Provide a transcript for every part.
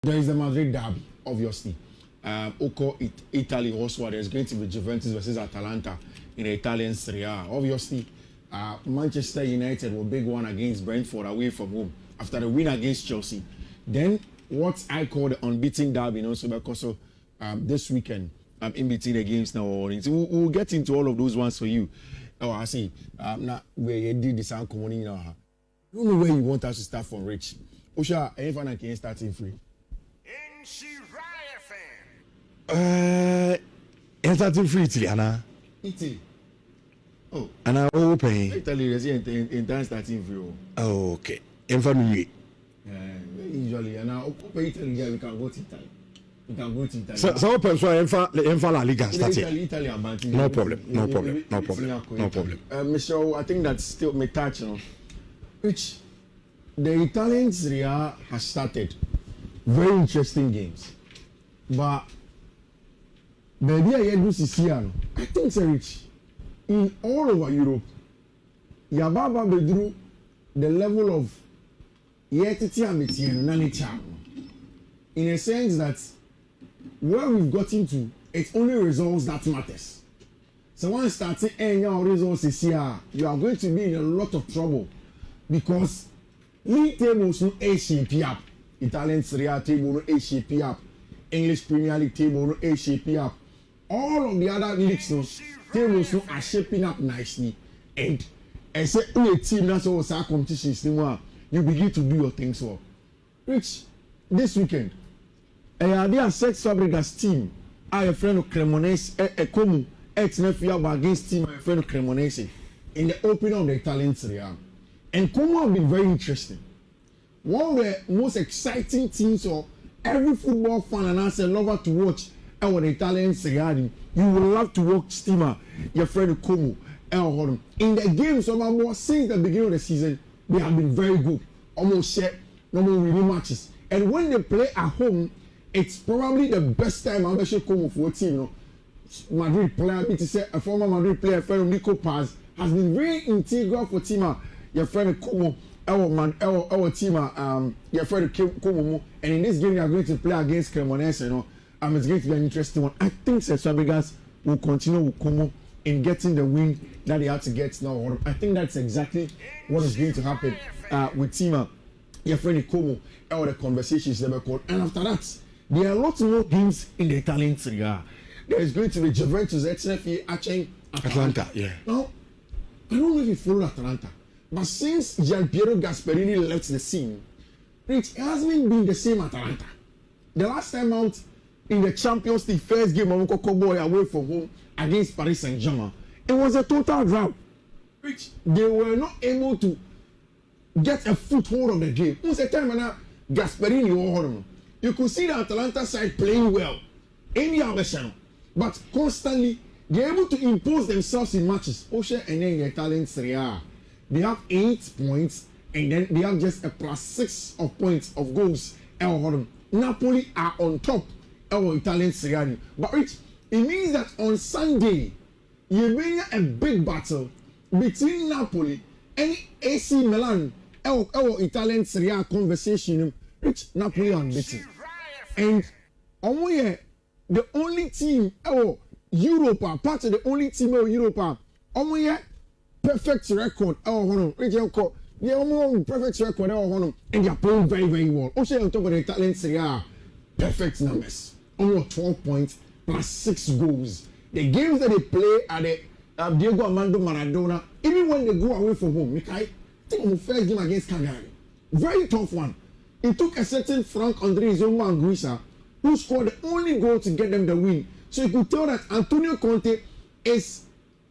There is the Madrid derby, obviously. Oko Italy also. There's going to be Juventus versus Atalanta in the Italian Serie A. Obviously, Manchester United were big one against Brentford away from home after the win against Chelsea. Then what I call the unbeaten derby, also because this weekend in between the games now. We'll get into all of those ones for you. Oh, I see. Now we did this now. I don't know where you want us to start from, Rich. Osha, anyone can start in free. Starting free Italy, Anna. Italy. Oh. And I open. Italy is in time starting free. Oh, okay. In front of me. Usually, and now open Italy, we can go to Italy. We can go to Italy. So open so in La Liga starting. Italy are banting. No problem. Michelle, I think that's still my touch, you know. Which the Italian Serie A has started. Very interesting games. But maybe I do see I think it's rich. In all over Europe, Yababa Bedru, the level of Yetiti and Nanicha. In a sense that where we've gotten to, it's only results that matters. So once starting any results is here, you are going to be in a lot of trouble because league tables no shape up. Italian Serie A table no shape up. English Premier League table no shape up. All of the other leagues no tables no are shaping up nicely. And say a team that's all our competitions you begin to do your things well. Which this weekend, they are Sex Fabregas team. I a friend of Cremonese, Como, ex-Nefia against team, my friend of Cremonese in the opening of the Italian Serie A. And Como have been very interesting. One of the most exciting teams of every football fan and as a lover to watch our Italian Serie A. You will love to watch Stima, your friend Como, in the games of since the beginning of the season. They have been very good, almost share normal winning matches. And when they play at home, it's probably the best time I've ever come for a team. You know, Madrid player, a former Madrid player, friend Nico Paz, has been very integral for team. Your friend Como, our team, your friend Como, and in this game they are going to play against Cremonese. You know, it's going to be an interesting one. I think Fabregas will continue with Como in getting the win that they had to get now. I think that's exactly what is going to happen with Tima, your friend Como, all the conversations they were called. And after that, there are lots more games in the Italian Serie A. There is going to be Juventus, Atalanta. Yeah. Now, I don't know if you follow Atalanta, but since Gianpiero Gasperini left the scene, it hasn't been the same Atalanta. The last time out in the Champions League first game of Boy away from home against Paris Saint-Germain, it was a total drought. Which they were not able to get a foothold on the game. Most of the time when Gasperini, you could see the Atalanta side playing well in the Albert, but constantly they're able to impose themselves in matches. Osha and then the Italian Serie A, they have 8 points and then they have just a +6 of points of goals. Napoli are on top of Italian Serie A. But it means that on Sunday, you bring a big battle between Napoli and AC Milan. Our Italian Serie A conversation, which Napoli are unbeaten. And the only team, Europa, part of the only team of Europa, perfect record, they are perfect record, and they are playing very, very well. Also, on top of the Italian Serie A, perfect numbers, almost 12 points +6 goals. The games that they play at the Diego Armando Maradona, even when they go away from home, I think the first game against Cagliari, very tough one. It took a certain Frank André Zomba Anguissa who scored the only goal to get them the win. So you could tell that Antonio Conte is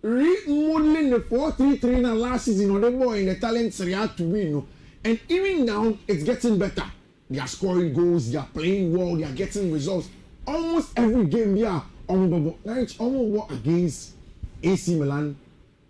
remodeling the 4-3-3 last season on the ball in the Italian Serie A to win. And even now, it's getting better. They are scoring goals, they are playing well, they are getting results. Almost every game they are almost against AC Milan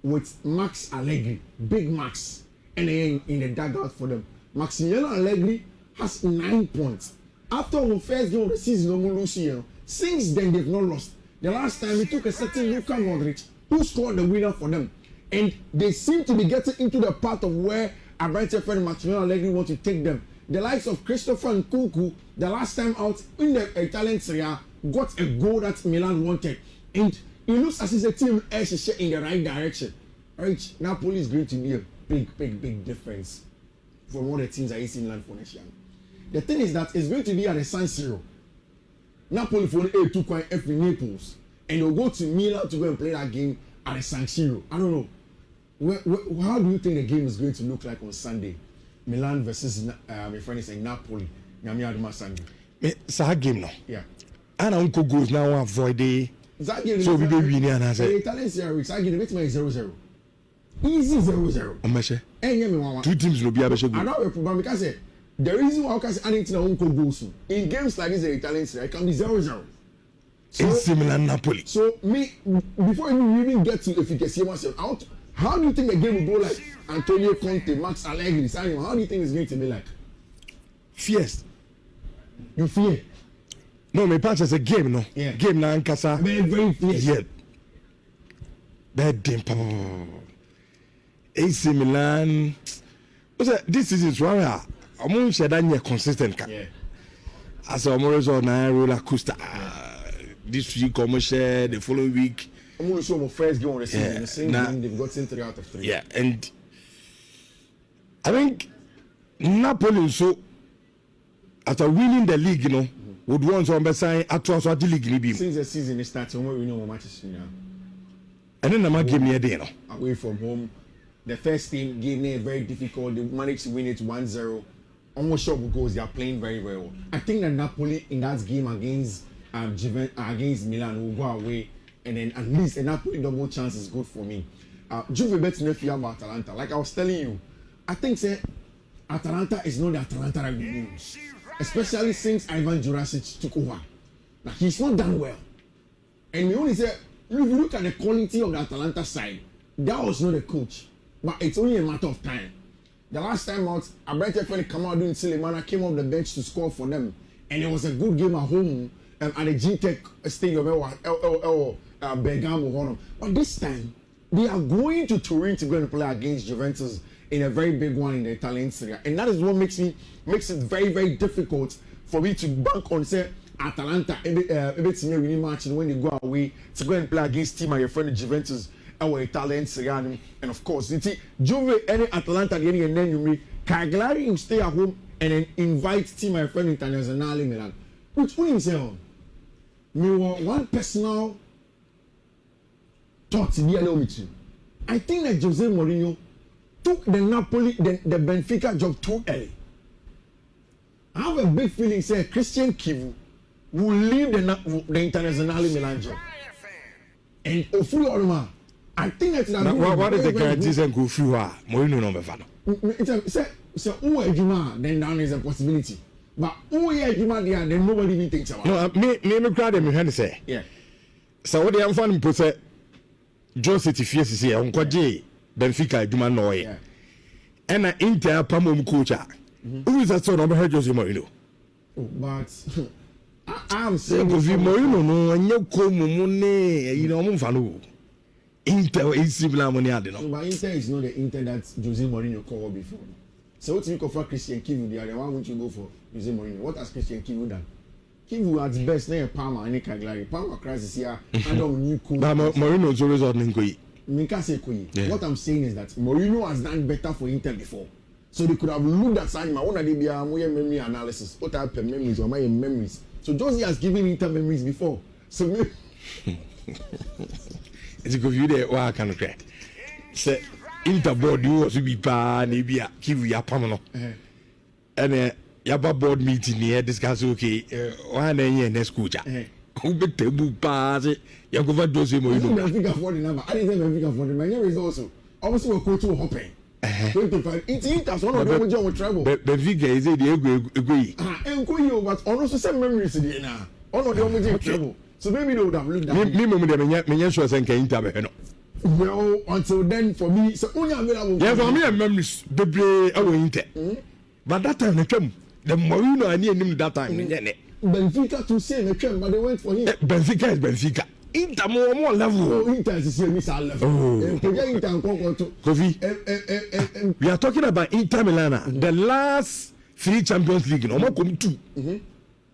with Max Allegri, big Max, and then in the dugout for them. Maximiliano Allegri has 9 points. After the first game of the season, since then they've not lost. The last time we took a certain Luka Modric who scored the winner for them. And they seem to be getting into the part of where Abrante and Maximiliano Allegri want to take them. the likes of Christopher Nkunku, the last time out in the Italian Serie A, got a goal that Milan wanted. And it looks as if the team is in the right direction. Right? Napoli is going to be a big difference from all the teams I see in Milan for next year. The thing is that it's going to be at the San Siro. Napoli for A2 quite F in Naples. And they'll go to Milan to go and play that game at the San Siro. I don't know. How do you think the game is going to look like on Sunday? Milan versus my friend is saying Napoli. Sunday. That game no. Yeah. And uncle goes now avoid the. So we be winning and I say. The Italian Serie A, that game the bit 0-0. Easy 0-0. Omeshe. And two teams will be able to go. I don't have a problem because the reason why I can say anything uncle goes in games like this, the Italian Serie A can be 0-0. So, it's similar Napoli. So me before you even get to efficacy myself out. How do you think the game will go like Antonio Conte, Max Allegri, how do you think it's going to be like? Fierce. You fear? No, my patch is a game, no. Yeah. Game na ankasa. Very fierce. Yeah. Bad game. AC Milan. This is why I'm going to say consistent. Yeah. As I'm always on a roller coaster. This week, I'm share the following week. I'm going to show my first game on the season. The same game they've gotten 3 out of 3. Yeah, and I think Napoli so after winning the league, would want to sign at the league. Since the season started, we know how much is now. And then I'm game near there. Away from home, the first team game there very difficult. They managed to win it 1-0. Almost sure goals. They are playing very well. I think that Napoli in that game against Milan will go away. And then at least a Napoli double chance is good for me. Juve bet no about Atalanta. Like I was telling you, I think say Atalanta is not the Atalanta that we knew. Especially since Ivan Jurasic took over. Now he's not done well. And we only say, if you look at the quality of the Atalanta side, that was not the coach. But it's only a matter of time. The last time out, Brentford come out doing Silemana came off the bench to score for them. And it was a good game at home at the G-Tech Stadium. Bergamo. But this time, they are going to Turin to go and play against Juventus in a very big one in the Italian Serie A. And that is what makes it very, very difficult for me to bank on, say, Atalanta, every match when they go away to go and play against team and your friend Juventus, our Italian Serie A. And of course, you see, Juve, any Atalanta, and then you Cagliari will stay at home and then invite team and friend Internazionale Milan. Which one himself? Me one personal thought to be alone with you. I think that Jose Mourinho took the Napoli, the Benfica job too early. I have a big feeling, say Christian Kivu will leave the Internazionale Milan job. And Ofuri Oruma, I think that's what is the guarantees and go through Mourinho number one? Say who Ejuma, then down is a possibility. But who Ejuma there, then nobody even thinks about. No, me crowd them you say. Yeah. So what they am fan say John City Fierce say on kwaje Benfica Ejuma no yeah. And an Inter pamom coach. Who is that sort of Jose Mourinho? But I'm saying because Mourinho no and you come money, you know, Mufano. Inter is similar money. But Inter is not the Inter that Jose Mourinho called before. So what do you call for Christian Kivu? The other one, would you go for Jose Mourinho? What has Christian Kivu done? Kivu at best, now Palmer and Cagliari. Palmer crisis here. I don't new coach. But Mourinho is always on Nkoi. What I'm saying is that Mourinho has done better for Inter before. So they could have looked at Sanima. I want to be a memory analysis. What type of memories or my memories? So Jose has given Inter memories before. So it's because you there. What can I say? Inter board you was be pa maybe a Kivu ya pamano. And yaba board meeting here discuss okay. One day next coach. Who be table pass? You go for Jose Mourinho. I think afford the number. I didn't think afford the. My name is also. Obviously, we're coach who hopping. 25. It's Inter. One of them will travel. Benfica is the agree. Enkoyo, but also some memories in now. All of them will travel. So maybe they would have looked at me. Me sure say Inter. Well, until then, for me, so only available. Yeah, for me, memories the play our Inter. But that time they came. The Mourinho I knew him that time. Benfica to say the trend, but they went for him. Benfica is Benfica. Inter more level. Inter is the same level. Kofi, we are talking about Inter Milan. The last 3 Champions League no come 2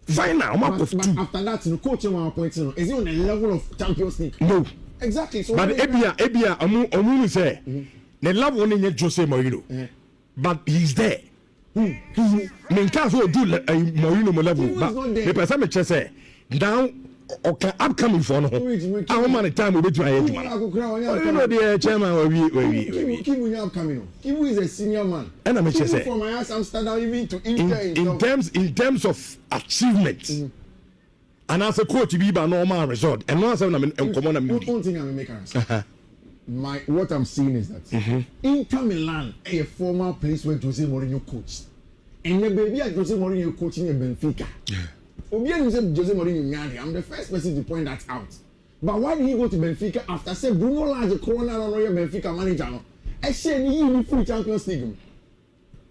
final but after that the coach will appoint is he on the level of Champions League? No, exactly. So but ebia omu say the level on Jose Mourinho but he's there. Me can't so do Mourinho level but the person me say now okay upcoming for no how many time we be to ahead man you know the chairman we Kibu upcoming. Kibu is a senior man and I me say from Amsterdam even to Inter in terms of achievement and as a coach be by normal result and no say na enkomo na me one thing I make answer. What I'm seeing is that Inter Milan a former place where Jose Mourinho coached and the baby at Jose Mourinho coaching in Benfica. Jose Mourinho, I'm the first person to point that out. But why did he go to Benfica after say Bruno Lage Corona no Benfica manager? I said he in full Champions League.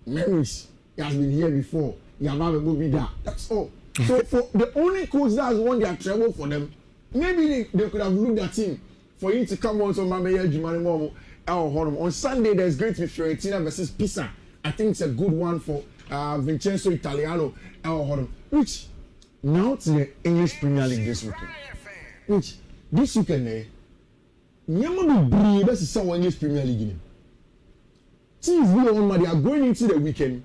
Memories. He has been here before. He has never moved there. That's all. So for the only coach that has won their treble for them, maybe they could have looked at him for him to come on some on Sunday. There's going to be Fiorentina versus Pisa. I think it's a good one for Vincenzo Italiano. Which now to the English Premier League this weekend. Which this weekend, Nyama be brave as the English Premier League. Teams we are going into the weekend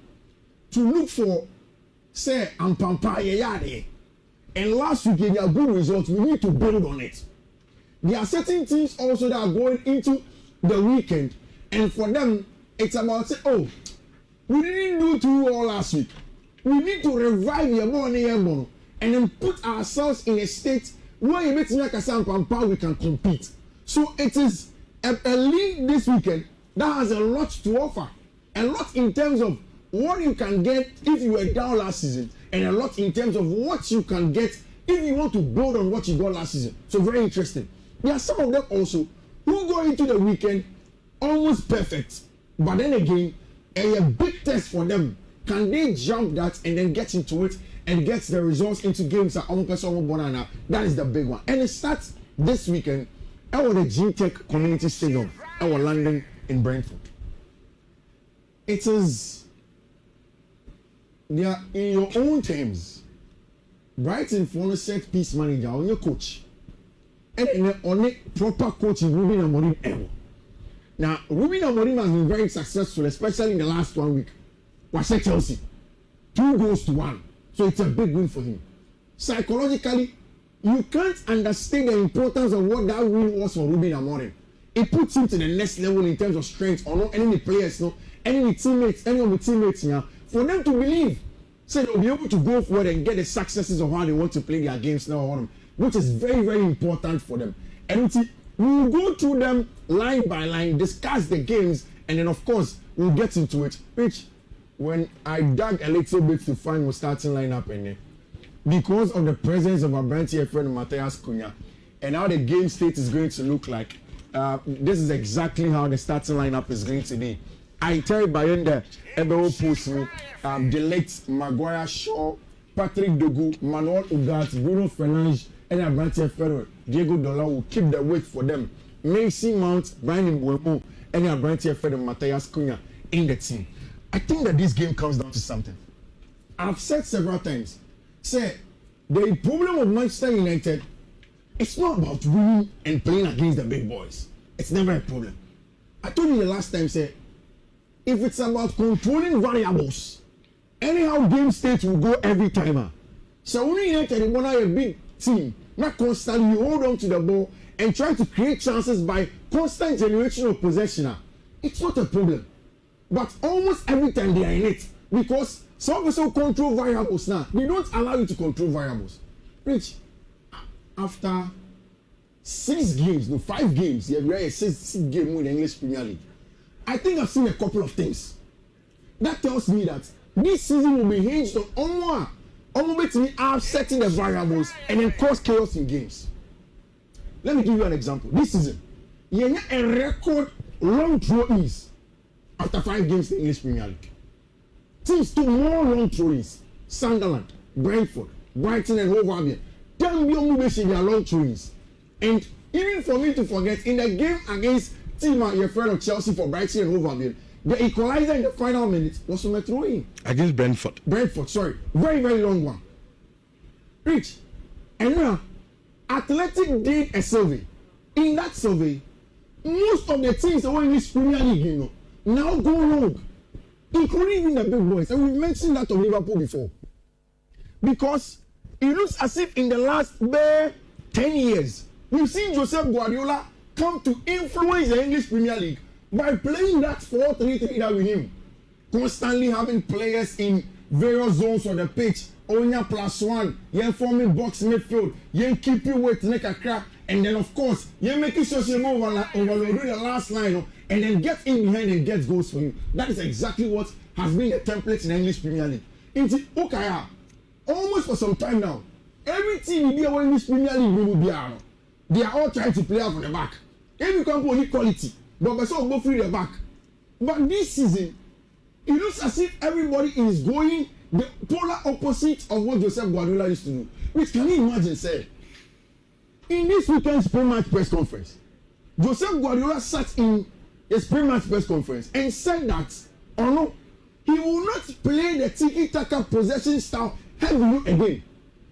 to look for say Ampampa and last weekend there are good results. We need to build on it. There are certain teams also that are going into the weekend, and for them it's about say, oh, we didn't do too well last week. We need to revive your money and then put ourselves in a state where you make we can compete. So it is a league this weekend that has a lot to offer. A lot in terms of what you can get if you were down last season, and a lot in terms of what you can get if you want to build on what you got last season. So very interesting. There are some of them also who go into the weekend almost perfect, but then again, a big test for them. Can they jump that and then get into it and get the results into games that that is the big one. And it starts this weekend at the G-Tech Community Stadium at London in Brentford. It is, they are in your own terms. Brighton for a set piece manager on your coach. And on a proper coach is Ruben Amorim ever. Now, Ruben Amorim has been very successful, especially in the last 1 week. Was at Chelsea, 2-1, so it's a big win for him. Psychologically, you can't understand the importance of what that win was for Ruben Amorim. It puts him to the next level in terms of strength, or not any players, no, any teammates, any of the teammates here, for them to believe, say they'll be able to go forward and get the successes of how they want to play their games now, which is very, very important for them. And we will go through them line by line, discuss the games, and then of course we'll get into it, which when I dug a little bit to find my starting lineup in there, because of the presence of our brand here friend Matthias Cunha, and how the game state is going to look like, this is exactly how the starting lineup is going to be. I tell Bayenda, Ebeo Posu, the late Maguire Shaw, Patrick Dogu, Manuel Ugarte, Bruno Fernandes, and our brand here friend Diego Dola will keep the weight for them. Mason Mount, Brian Mbeumo, and our brand here friend Matthias Cunha in the team. I think that this game comes down to something. I've said several times, say, the problem of Manchester United, it's not about winning and playing against the big boys. It's never a problem. I told you the last time, say, if it's about controlling variables, anyhow game state will go every time. So when United is a big team, not constantly you hold on to the ball and try to create chances by constant generation of possession. It's not a problem. But almost every time they are in it, because some people control variables now. They don't allow you to control variables. Rich, after 6 games, no 5 games, you have a 6 game in the English Premier League. I think I've seen a couple of things. That tells me that this season will be hinged on almost upsetting the variables and then cause chaos in games. Let me give you an example. This season, you have a record long throw-ins after 5 games in the English Premier League. Teams took more long throw-ins. Sunderland, Brentford, Brighton and Hove Albion. Tell me their long throw-ins. And even for me to forget, in the game against your friend of Chelsea for Brighton and Hove Albion, The equalizer in the final minute was from a throw-in. Against Brentford. Brentford, sorry. Very, very long one. Rich. And now, Athletic did a survey. In that survey, most of the teams that were in this Premier League, you know, now go wrong. Including even the big boys. And we've mentioned that of Liverpool before. Because it looks as if in the last 10 years, we've seen Joseph Guardiola come to influence the English Premier League by playing that 4-3-3 that with him. Constantly having players in various zones of the pitch. Onya +1, yen forming box midfield, yen keep you with neck a crack, and then of course, yen making sure you move overload the last line, and then get in behind and get goals for you. That is exactly what has been the template in the English Premier League. It's Okaya, almost for some time now, every team in the English Premier League, they are all trying to play out from the back. Every company need quality, but they all go through the back. But this season, it looks as if everybody is going the polar opposite of what Joseph Guardiola used to do. Which can you imagine, say, in this weekend's pre-match press conference, Joseph Guardiola sat in his pre-match press conference and said that, or no, he will not play the tiki-taka possession style heavily again.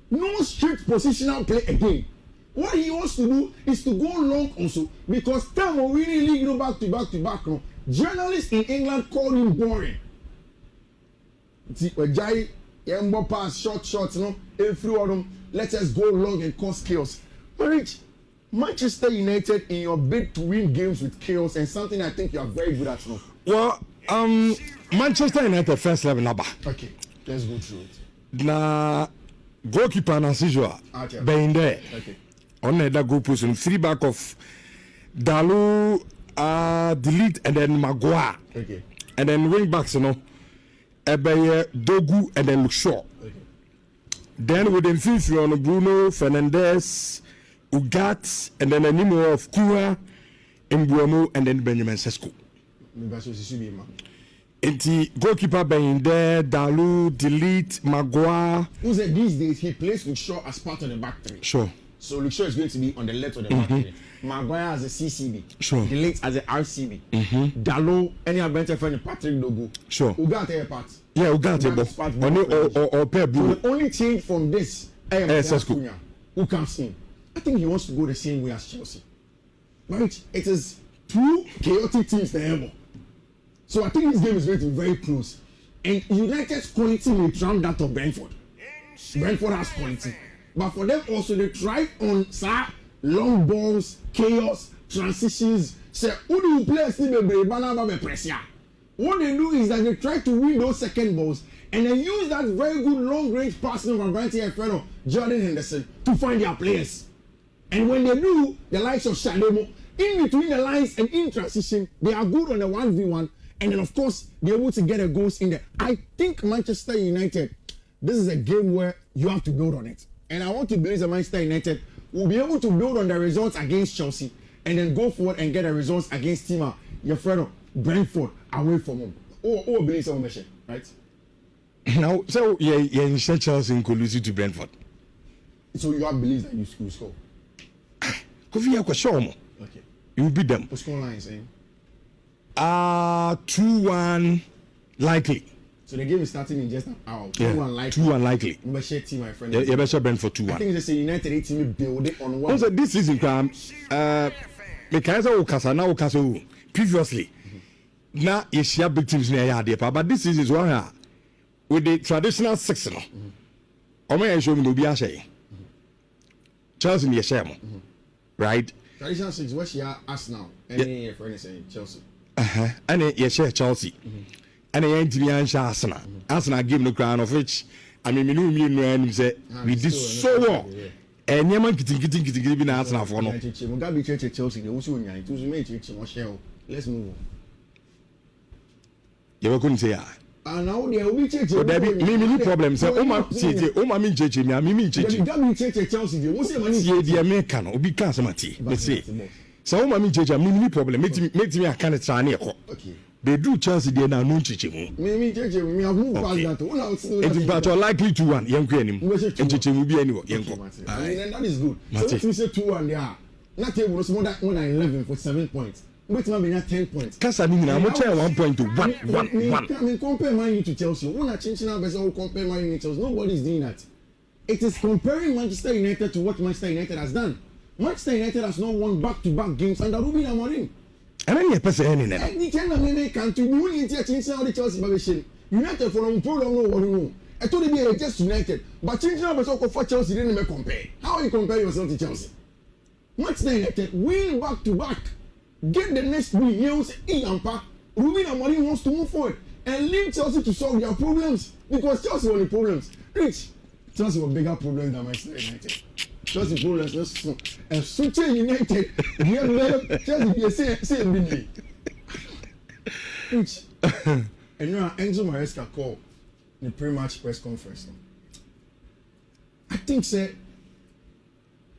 No strict positional play again. What he wants to do is to go long also, because time will really league no back to back. No. Journalists in England call him boring. Jai, Yembo pass, short, no, every one of them, let us go long and cause chaos. But Manchester United in your bid to win games with chaos and something I think you are very good at now. Well, Manchester United first 11 number. Okay, let's go through it. Na goalkeeper as usual, being there. Okay. On that goal position, 3 back of Dalu, Delete, and then Maguire. Okay. And then wing backs, you know. Ebeye, Dogu, and then Shaw. Okay. Then within Fiifi on Bruno, Fernandes, Ugat, and then a number of Kura, Mbuemo, and then Benjamin Sesko. The goalkeeper being there, Dalu, Delete, Maguire. Who said these days he plays with Shaw as part of the back three? Sure. So Luke Shaw is going to be on the left of the back three. Maguire as a CCB. Sure. Delete as a RCB. Dalu, any adventure friend, Patrick Dogu. Sure. Ugat a part. Yeah, Ugat or Pep Blue. So the only change from this, Sesko, who comes in, I think he wants to go the same way as Chelsea. Right? It is two chaotic teams there. So I think this game is going to be very close. And United's quality may trump that of Brentford. Brentford has quality. But for them also, they try on long balls, chaos, transitions. Say, who do you play? What they do is that they try to win those second balls and then use that very good long range passing from Brighton and friend of Jordan Henderson to find their players. And when they do, the likes of Shalemo, in between the lines and in transition, they are good on the 1v1. And then, of course, they're able to get a goals in there. I think Manchester United, this is a game where you have to build on it. And I want to believe that Manchester United will be able to build on the results against Chelsea and then go forward and get the results against Tima, your friend of Brentford, away from home. Oh, believe some mission, right? Now, so yeah, Chelsea in lose to Brentford. So you have belief that you will score? Kofi Yakwashomo. Okay. You will beat them. What score line saying? 2-1 likely. So the game is starting in just an hour. 2-1 likely. 2-1 likely. You share team, my friend. You better Brentford 2-1. I think they say United team build it on one. Also, this season, previously, now you share big teams near your depa, but this season is one with the traditional 6. Omo show me no be ashay. Chelsea near share, right? Traditional 6. What's your Arsenal? Any friend is saying Chelsea. And you share Chelsea. And you ain't be share Arsenal. Arsenal game no crown of which I mean, me and say we did so well. And you man getting be Arsenal for no. Mugabe Chelsea. They also nyai. To me share. Let's move on. You couldn't say now they will be church. Me problem say o ma me church me church. Mugabe Chelsea. They will say money. Ye the American obi kan samati. Me say. So o ma me church me problem. Make me can try na ekọ. Okay. They do Chelsea there now no church mu. Me church me have moved past that. It is but likely to 1 yenko anim. Church mu bi ani wo yenko. And that is good. So if you say 2-1 there. Not able to more than 11 for 7 points. Wait, maybe not 10 points. Kasa ni na mo try 1 point to 1. I mean, compare Man U to Chelsea. When I change now, but compare Man U to Chelsea. Nobody is doing that. It is comparing Manchester United to what Manchester United has done. Manchester United has not won back-to-back games under Ruben Amorim. And then you person any na. Any kind of money can to you need to change now the Chelsea babeshin. United for a problem no one know. I told you just United, but change now but for Chelsea didn't even compare. How you compare yourself to Chelsea? Manchester United win back-to-back. Get the next win. You say, Iampa, Ruben Amorim wants to move forward and leave Chelsea to solve their problems because Chelsea were the problems. Rich, Chelsea were bigger problems than Manchester United. Chelsea problems just and Suche United. Chelsea say Bindi. Rich, and now Enzo Maresca called the pre-match press conference. I think say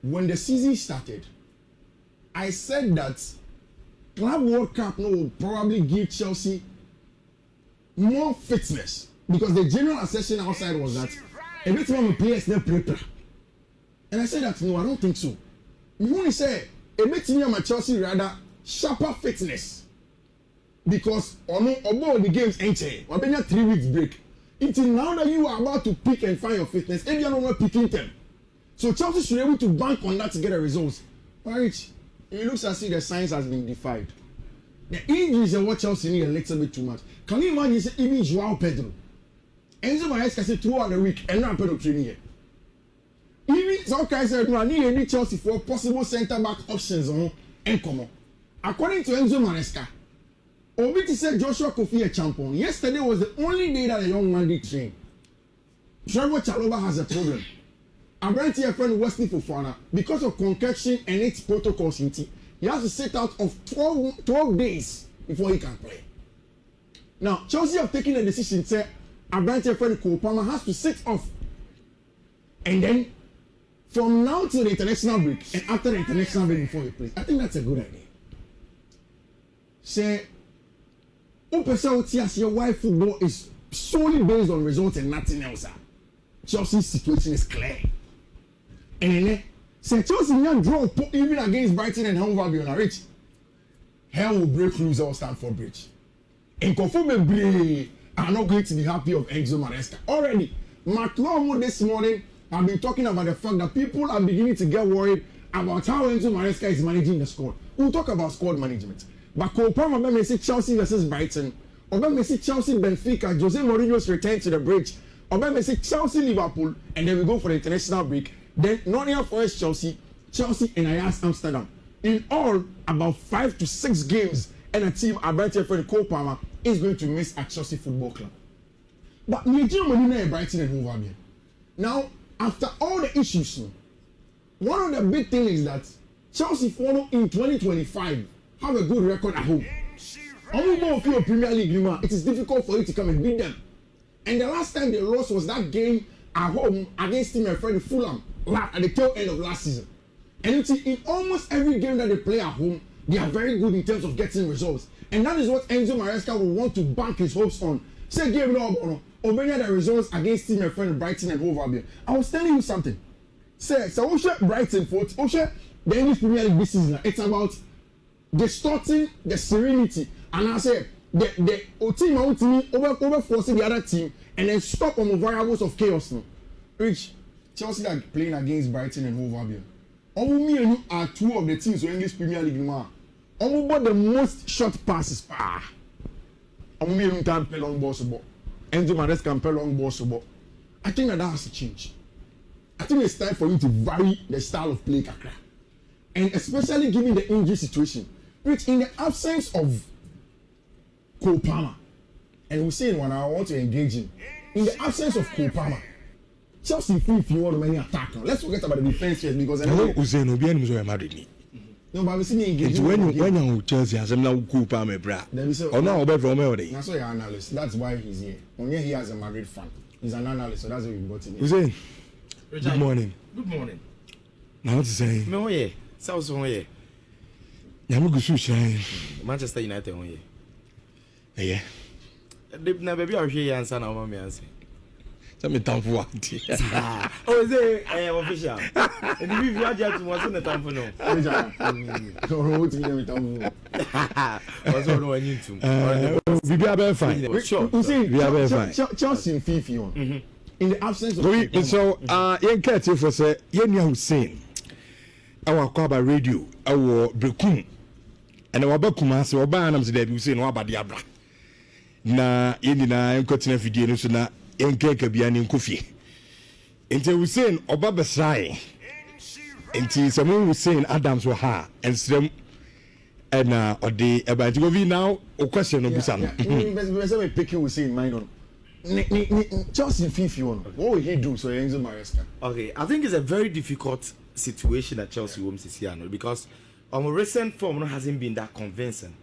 when the season started, I said that Club World Cup will probably give Chelsea more fitness because the general assessment outside was that a bit more players than prepare. And I said that no, I don't think so. You only say a bit more Chelsea rather sharper fitness because on the games ain't here. We've been 3 weeks break. Until now that you are about to pick and find your fitness, and you are not picking them. So Chelsea should be able to bank on that to get the results. Right? It looks as if the science has been defied. The injuries are what Chelsea need a little bit too much. Can you imagine say even Joao Pedro? Enzo Maresca said throughout the week and not Pedro training here. Even some guys said no, I need any Chelsea for possible centre back options on and come on. According to Enzo Maresca, Obiti said Joshua Kofi a champion. Yesterday was the only day that a young man did train. Trevor Chalobah has a problem. I'm going to your friend Wesley Fofana, because of concussion and its protocols, he has to sit out of 12 days before he can play. Now, Chelsea have taken a decision, say, I'm going to your friend Cole Palmer has to sit off. And then, from now to the international break, and after the international break before he plays, I think that's a good idea. Say, why football is solely based on results and nothing else. Chelsea's situation is clear. And then, say Chelsea can draw even against Brighton and Hove Albion on Rich. Hell will break loose or Stamford Bridge. And conformably are not going to be happy of Enzo Maresca. Already, McLaughlin this morning have been talking about the fact that people are beginning to get worried about how Enzo Maresca is managing the squad. We'll talk about squad management. But Kopama may say Chelsea versus Brighton. Or may say Chelsea Benfica, Jose Mourinho's return to the bridge. Or may say Chelsea Liverpool, and then we go for the international break. Then Nottingham Forest Chelsea and Ajax Amsterdam. In all, about 5 to 6 games, and a team about your friend Cole Palmer is going to miss at Chelsea Football Club. But Nigeria Brighton and Hove Albion. Now, after all the issues, one of the big things is that Chelsea follow in 2025 have a good record at home. Only if you're Premier League, it is difficult for you to come and beat them. And the last time they lost was that game at home against team and friend Fulham at the tail end of last season. And you see, in almost every game that they play at home, they are very good in terms of getting results. And that is what Enzo Maresca will want to bank his hopes on. Say game no, Obenya the results against team and friend Brighton and Hove Albion. I was telling you something. Say, so Osha Brighton for Osha the English Premier League this season. It's about distorting the serenity. And I say the team over forcing the other team and then stop on the variables of chaos now. Which Chelsea are playing against Brighton and Hove Albion. Me and you are two of the teams in English Premier League now. Bought the most short passes. Me and you can play long balls ball. Enzo Maresca can play long balls ball. I think that has to change. I think it's time for you to vary the style of play, Kakra. And especially given the injury situation, which in the absence of Cole Palmer, and we say when I want to engage him, in the absence of Cole Palmer, Chelsea if you want to many attack now. Let's forget about the defense first because no, but we see engage. When you Chelsea has now Cole Palmer, bra. Or now over from where they. That's why you're an analyst. That's why he's here. Only he has a Madrid fan. He's an analyst, so that's why we got him. Hussein, good morning. Good morning. Now what to say? Me oye, South oye. Yamu gusu shine. Manchester United oye. Yeah. Na baby I hear answer na mama me answer. me time for Oh, is it official? And if you are just what's in the time for no. What's on when you two? We be able fine. Sure. You see, Chelsea and Fiifi on. In the absence of so yen kete for say yen Hussein. Our kwaba radio, our Brekum. And our Bakuma so oba anam se dey Hussein no abade abra. Na yen na en kotina video no so na en keke bia ne nkofie. Ente Hussein oba besrai. Ente Samuel Hussein Adams wa ha ensrem na ode eba nti now o question no busa no. Me pick Hussein mind on. Chelsea Fiifi on. What will he do so Enzo Maresca? Okay, I think it's a very difficult situation that Chelsea Woms is here because recent form hasn't been that convincing.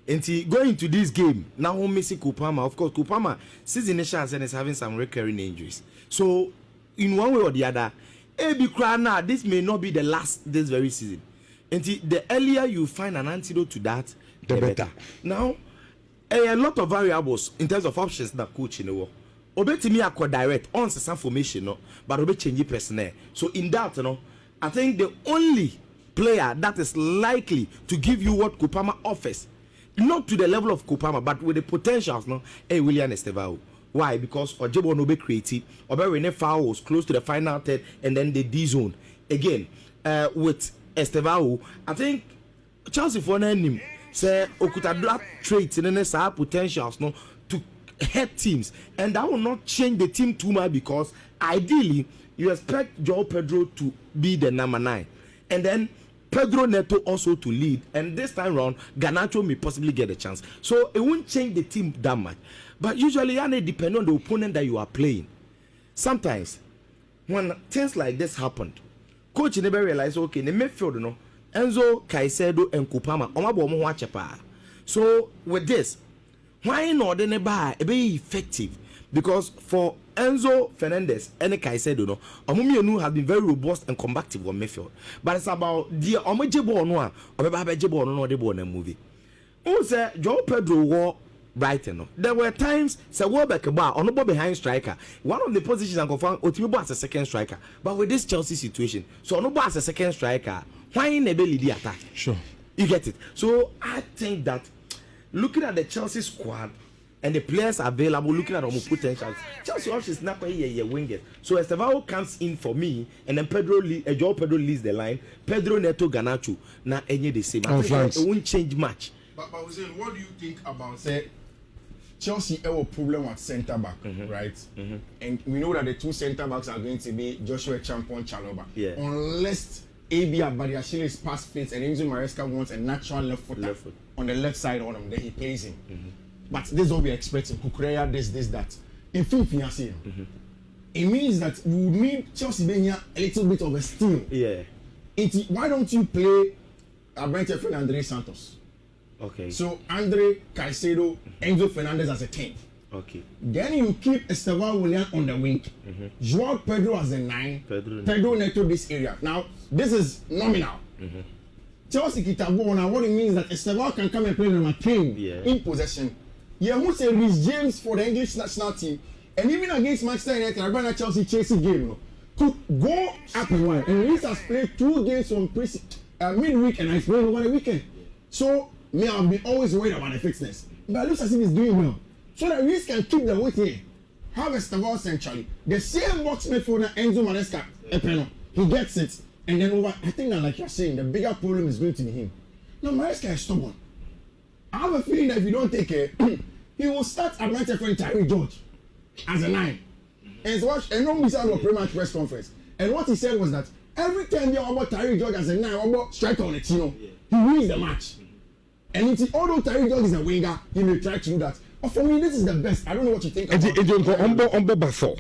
And going into this game, now missing Kupama. Of course, Kupama season initials and is having some recurring injuries. So, in one way or the other, this may not be the last this very season. And the earlier you find an antidote to that, the better. Now, a lot of variables in terms of options that coach in the world. Obetimi akọ direct on some formation, no, but obe change personnel. So in that, I think the only player that is likely to give you what Kupama offers, not to the level of Kupama, but with the potentials, William Estevao. Why? Because Ojebo no be creative, Obe Rene Foul was close to the final third, and then the D zone again. With Estevao, I think Chelsea for him say okuta that traits and then potentials to head teams, and that will not change the team too much because ideally you expect João Pedro to be the number 9 and then Pedro Neto also to lead, and this time round Garnacho may possibly get a chance, so it won't change the team that much. But usually it depends on the opponent that you are playing. Sometimes when things like this happened, coach never realized okay the midfield Enzo Caicedo and Kupama so with this, why not then be effective? Because for Enzo Fernandez and Caicedo, Omumienu have been very robust and combative on midfield. But it's about the Omejebo no or Babejebo no the born movie. Who said João Pedro war Brighton? There were times say Welbeck bar on the behind striker. One of the positions I confirm Otibo as a second striker. But with this Chelsea situation, so Onobo as a second striker, why in a belly the attack? Sure. You get it. So I think that looking at the Chelsea squad and the players available, looking at our potentials, Chelsea is not a winger. So Estevao comes in for me, and then João Pedro leads the line. Pedro Neto Garnacho, now any the same. I think it won't change much. But Hussein, what do you think about say Chelsea have a problem at centre back, right? And we know that the two centre backs are going to be Joshua Champon Chaloba. Yeah. Unless AB Abadiashili's pass fits and Enzo Maresca wants a natural left footer on the left side on him, then he plays him. But this is what we're expecting. Kukureya, this, that. In Fiifi, it means that you need Chelsea being a little bit of a steal. Yeah. Why don't you play Brentford and Andre Santos? Okay. So Andre Caicedo, Enzo Fernandez as a 10. Okay. Then you keep Estevao William on the wing. João Pedro as a 9. Pedro Neto this area. Now, this is nominal. Chelsea Kitabo, now what it means that Estevao can come and play number 10 in possession. Yeah, who say Reece James for the English national team, and even against Manchester United, I ran a Chelsea chasing game, could go up and wide. And Reece has played 2 games from midweek, and I played over the weekend. So, me, I've been always worried about the fitness. But it looks as if he's doing well. So that Reece can keep the weight here. Have Estevao centrally. The same box midfielder Enzo Maresca, he gets it. And then over, I think that like you're saying, the bigger problem is going to be him. Now, Maresca is stubborn. I have a feeling that if you don't take care, he will start at my friend Tyree George as a 9. And so watch, and no miss out of pre-match press conference. And what he said was that every time you about Tyree George as a 9, about striker on the team, he wins the match. And although Tyree George is a winger, he may try to do that. But for me, this is the best. I don't know what you think about it. Back 4.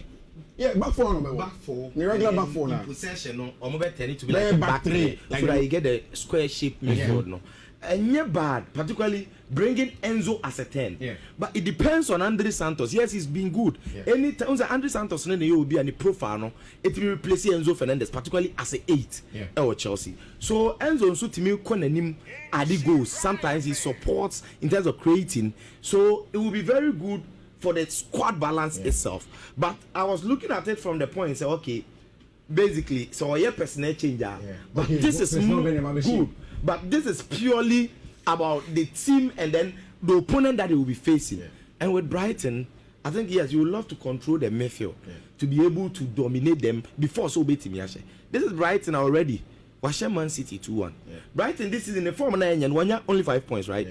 Yeah, back 4 number 1. Back 4. The regular back 4 now. Possession, no, I'm about to be like back 3. Like so that you get the square shape midfield, no. And yeah, bad, particularly bringing Enzo as a 10. Yeah. But it depends on Andre Santos. Yes, he's been good. Yeah. Anytime Andre Santos will be any profile, no, it will replace Enzo Fernandez, particularly as a 8 or Chelsea. So Enzo also to me him at the goals. Sometimes he supports in terms of creating. So it will be very good for the squad balance itself. But I was looking at it from the point and say, okay, basically, so a personal changer. But okay, this is good. But this is purely about the team and then the opponent that they will be facing. And with Brighton, I think yes, you would love to control the midfield to be able to dominate them before so big team. This is Brighton already. Man City 2-1. Brighton this is in the form 9 and 1 only 5 points, right?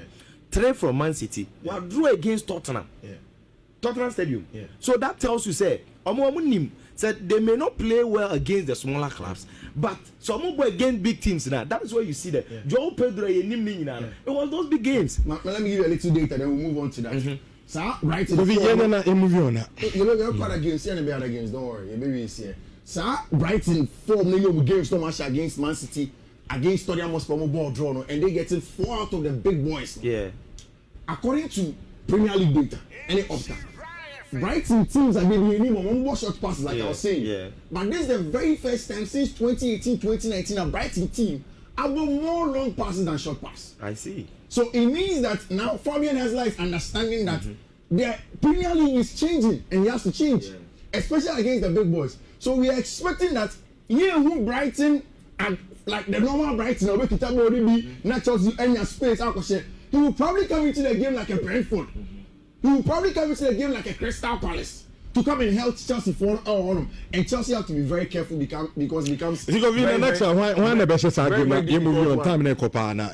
3 from Man City. What drew against Tottenham? Tottenham Stadium. So that tells you say said they may not play well against the smaller clubs, but some go against big teams now. That is where you see that. Joe Pedro it was those big games. Let me give you a little data, then we'll move on to that. So Brighton. You know they're quite against any other games. Don't worry, maybe it's here. So Brighton 4 million games so much against Man City, against Tottenham Hotspur ball draw, and they getting 4 out of the big boys. According to Premier League data, any opta. Brighton teams have been winning more short passes, like I was saying. But this is the very first time since 2018-2019 a Brighton team have more long passes than short passes. I see. So it means that now Fabian Hessler is understanding that the Premier League is changing and he has to change, especially against the big boys. So we are expecting that who Brighton and like the normal Brighton, not Chelsea any space. He will probably come into the game like a Brentford. He will probably come into the game like a Crystal Palace to come and help Chelsea for on him. And Chelsea have to be very careful because it becomes. Because in the next one, when the best argument, you move on time in Copana.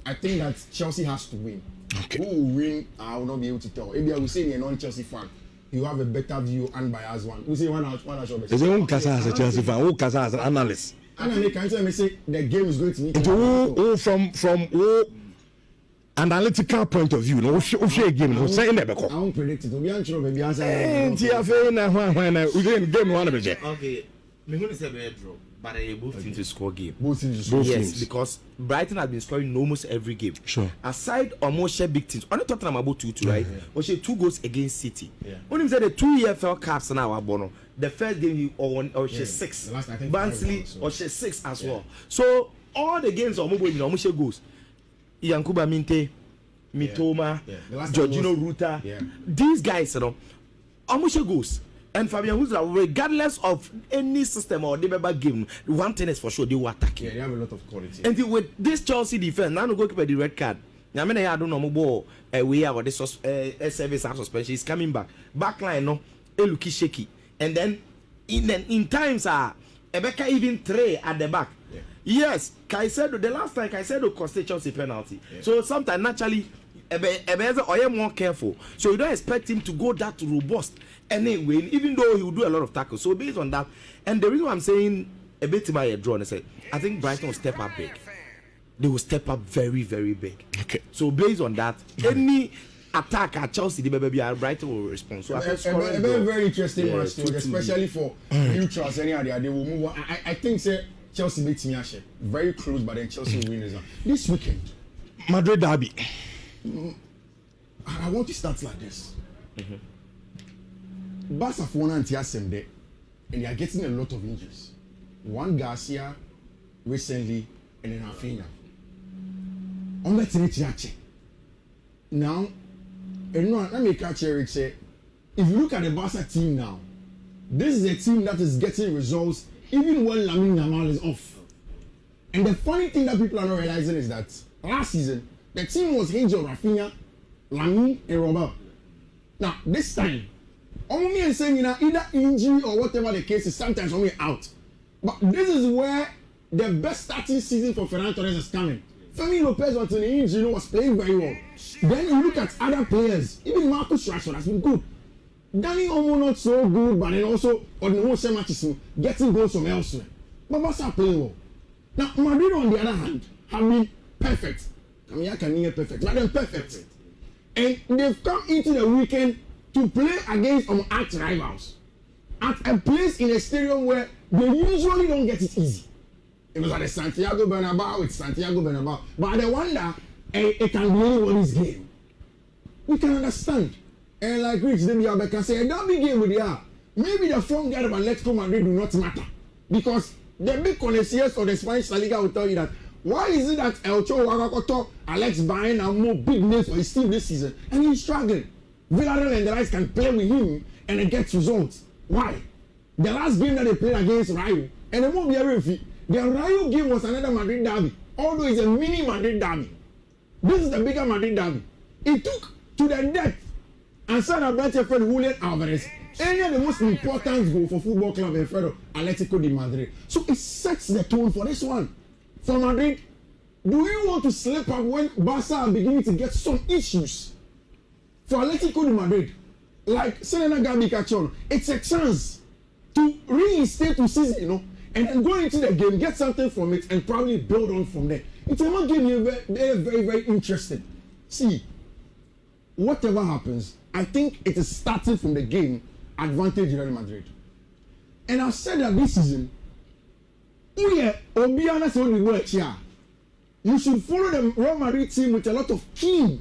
I think that Chelsea has to win. Okay. Who will win? I will not be able to tell. Maybe I will say a non-Chelsea fan. You have a better view and biased one. We say one out. Is it one Casa as a Chelsea fan? Who Casa as an analyst? And they can tell me say the game is going to need. From analytical point of view, no, game, no, say never. I won't predict it. We are sure maybe answer. Game one of it. Okay, me going to say a draw, but I both teams to score game. Both teams. Yes, because Brighton has been scoring almost every game. Sure. Aside almost share big teams, only Tottenham about 2-2, right? Or she 2 goals against City. When he said the 2 EFL caps now are born. The first game he or she 6. Barnsley or she 6 as well. So all the games are mobile, almost goals. Yankuba Minte, Mitoma, Jorginho Ruta. These guys, almost goals. And Fabian Husseini, regardless of any system or the game, one thing is for sure they will attack you. They have a lot of quality. And with this Chelsea defense, now no goalkeeper the red card. I mean, I don't know more. We have this service and suspension is coming back. Backline no, looky shaky. And then in times Ebeka even 3 at the back. Yes, Caicedo. The last time Caicedo cost Chelsea penalty. So sometimes naturally, Ebeza or more careful. So you don't expect him to go that robust anyway, even though he will do a lot of tackles. So based on that, and the reason why I'm saying a bit by a draw, and I say I think Brighton will step up big. They will step up very, very big. Okay. So based on that, any attack at Chelsea, the Brighton will respond. So a very interesting match, especially for neutrals. They will move on. I think say Chelsea beats Miashe. Very close, but then Chelsea will win this weekend. Madrid derby. I want to start like this. Barca for one anti-Ascende, and they are getting a lot of injuries. One Garcia recently, and then Rafinha. On that now, and no, let me catch Eric say, if you look at the Barca team now, this is a team that is getting results even when Lamine Yamal is off. And the funny thing that people are not realizing is that last season, the team was hinged on Rafinha, Lamine, and Robert. Now, this time, only and saying either injury or whatever the case is, sometimes only out. But this is where the best starting season for Ferran Torres is coming. Femi Lopez was in the injury, was playing very well. Then you look at other players, even Marcus Rashford has been good. Danny Olmo not so good, but then also on the whole same matches getting goals from elsewhere. But Barca playing well. Now Madrid on the other hand have been perfect. I mean I can hear perfect, but they're perfect. And they've come into the weekend to play against arch rivals at a place in a stadium where they usually don't get it easy. It was at the Santiago Bernabeu, it's Santiago Bernabeu. But I wonder, it can be anybody's game. We can understand. And like Rich Demiabe can say, a derby game with the maybe the front guard of Atletico Madrid do not matter. Because the big connoisseurs of the Spanish La Liga will tell you that Why is it that Elcho Wagakoto, Alex Bain are more big names for his team this season and he's struggling? Villarreal and the Lions can play with him and it gets results. Why? The last game that they played against Rayo, and it won't be a referee. The Rayo game was another Madrid derby, although it's a mini Madrid derby. This is the bigger Madrid derby. It took to the depth and said that Brentford Julian Alvarez, any of the most important goal for football club in front of Atletico de Madrid. So it sets the tone for this one. For Madrid, do you want to slip up when Barca are beginning to get some issues? For Atletico de Madrid, like Selena Gabi Cachon, it's a chance to reinstate to season, you know, and then go into the game, get something from it, and probably build on from there. It's a game you're very interested. See, whatever happens, I think it is starting from the game advantage Real Madrid. And I've said that this season, you should follow the Real Madrid team with a lot of keen,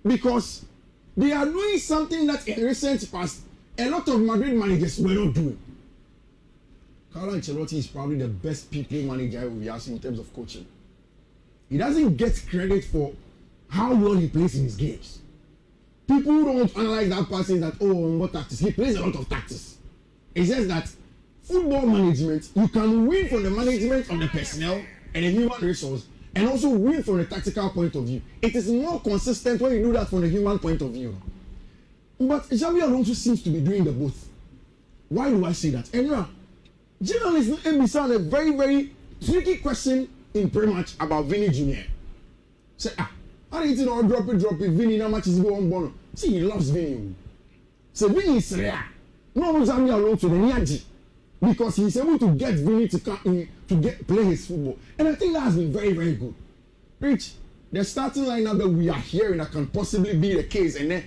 because they are doing something that in recent past a lot of Madrid managers were not doing. Carlo Ancelotti is probably the best people manager we have seen in terms of coaching. He doesn't get credit for how well he plays in his games. People don't analyze that person that, oh, what tactics. He plays a lot of tactics. It says that football management, you can win from the management of the personnel and the human resource, and also win from the tactical point of view. It is more consistent when you do that from the human point of view. But Xabi Alonso seems to be doing the both. Why do I say that? And now, journalists ask a very tricky question in pre-match about Vinny Jr. Say, how do you think I'll drop it, Vinny, how much is he going on? See, he loves Vinny. So Vinny is rare. No, Xabi Alonso, the Niaji. Because he's able to get Vinny to come in to play his football. And I think that has been very good. Rich, the starting lineup that we are hearing that can possibly be the case, and then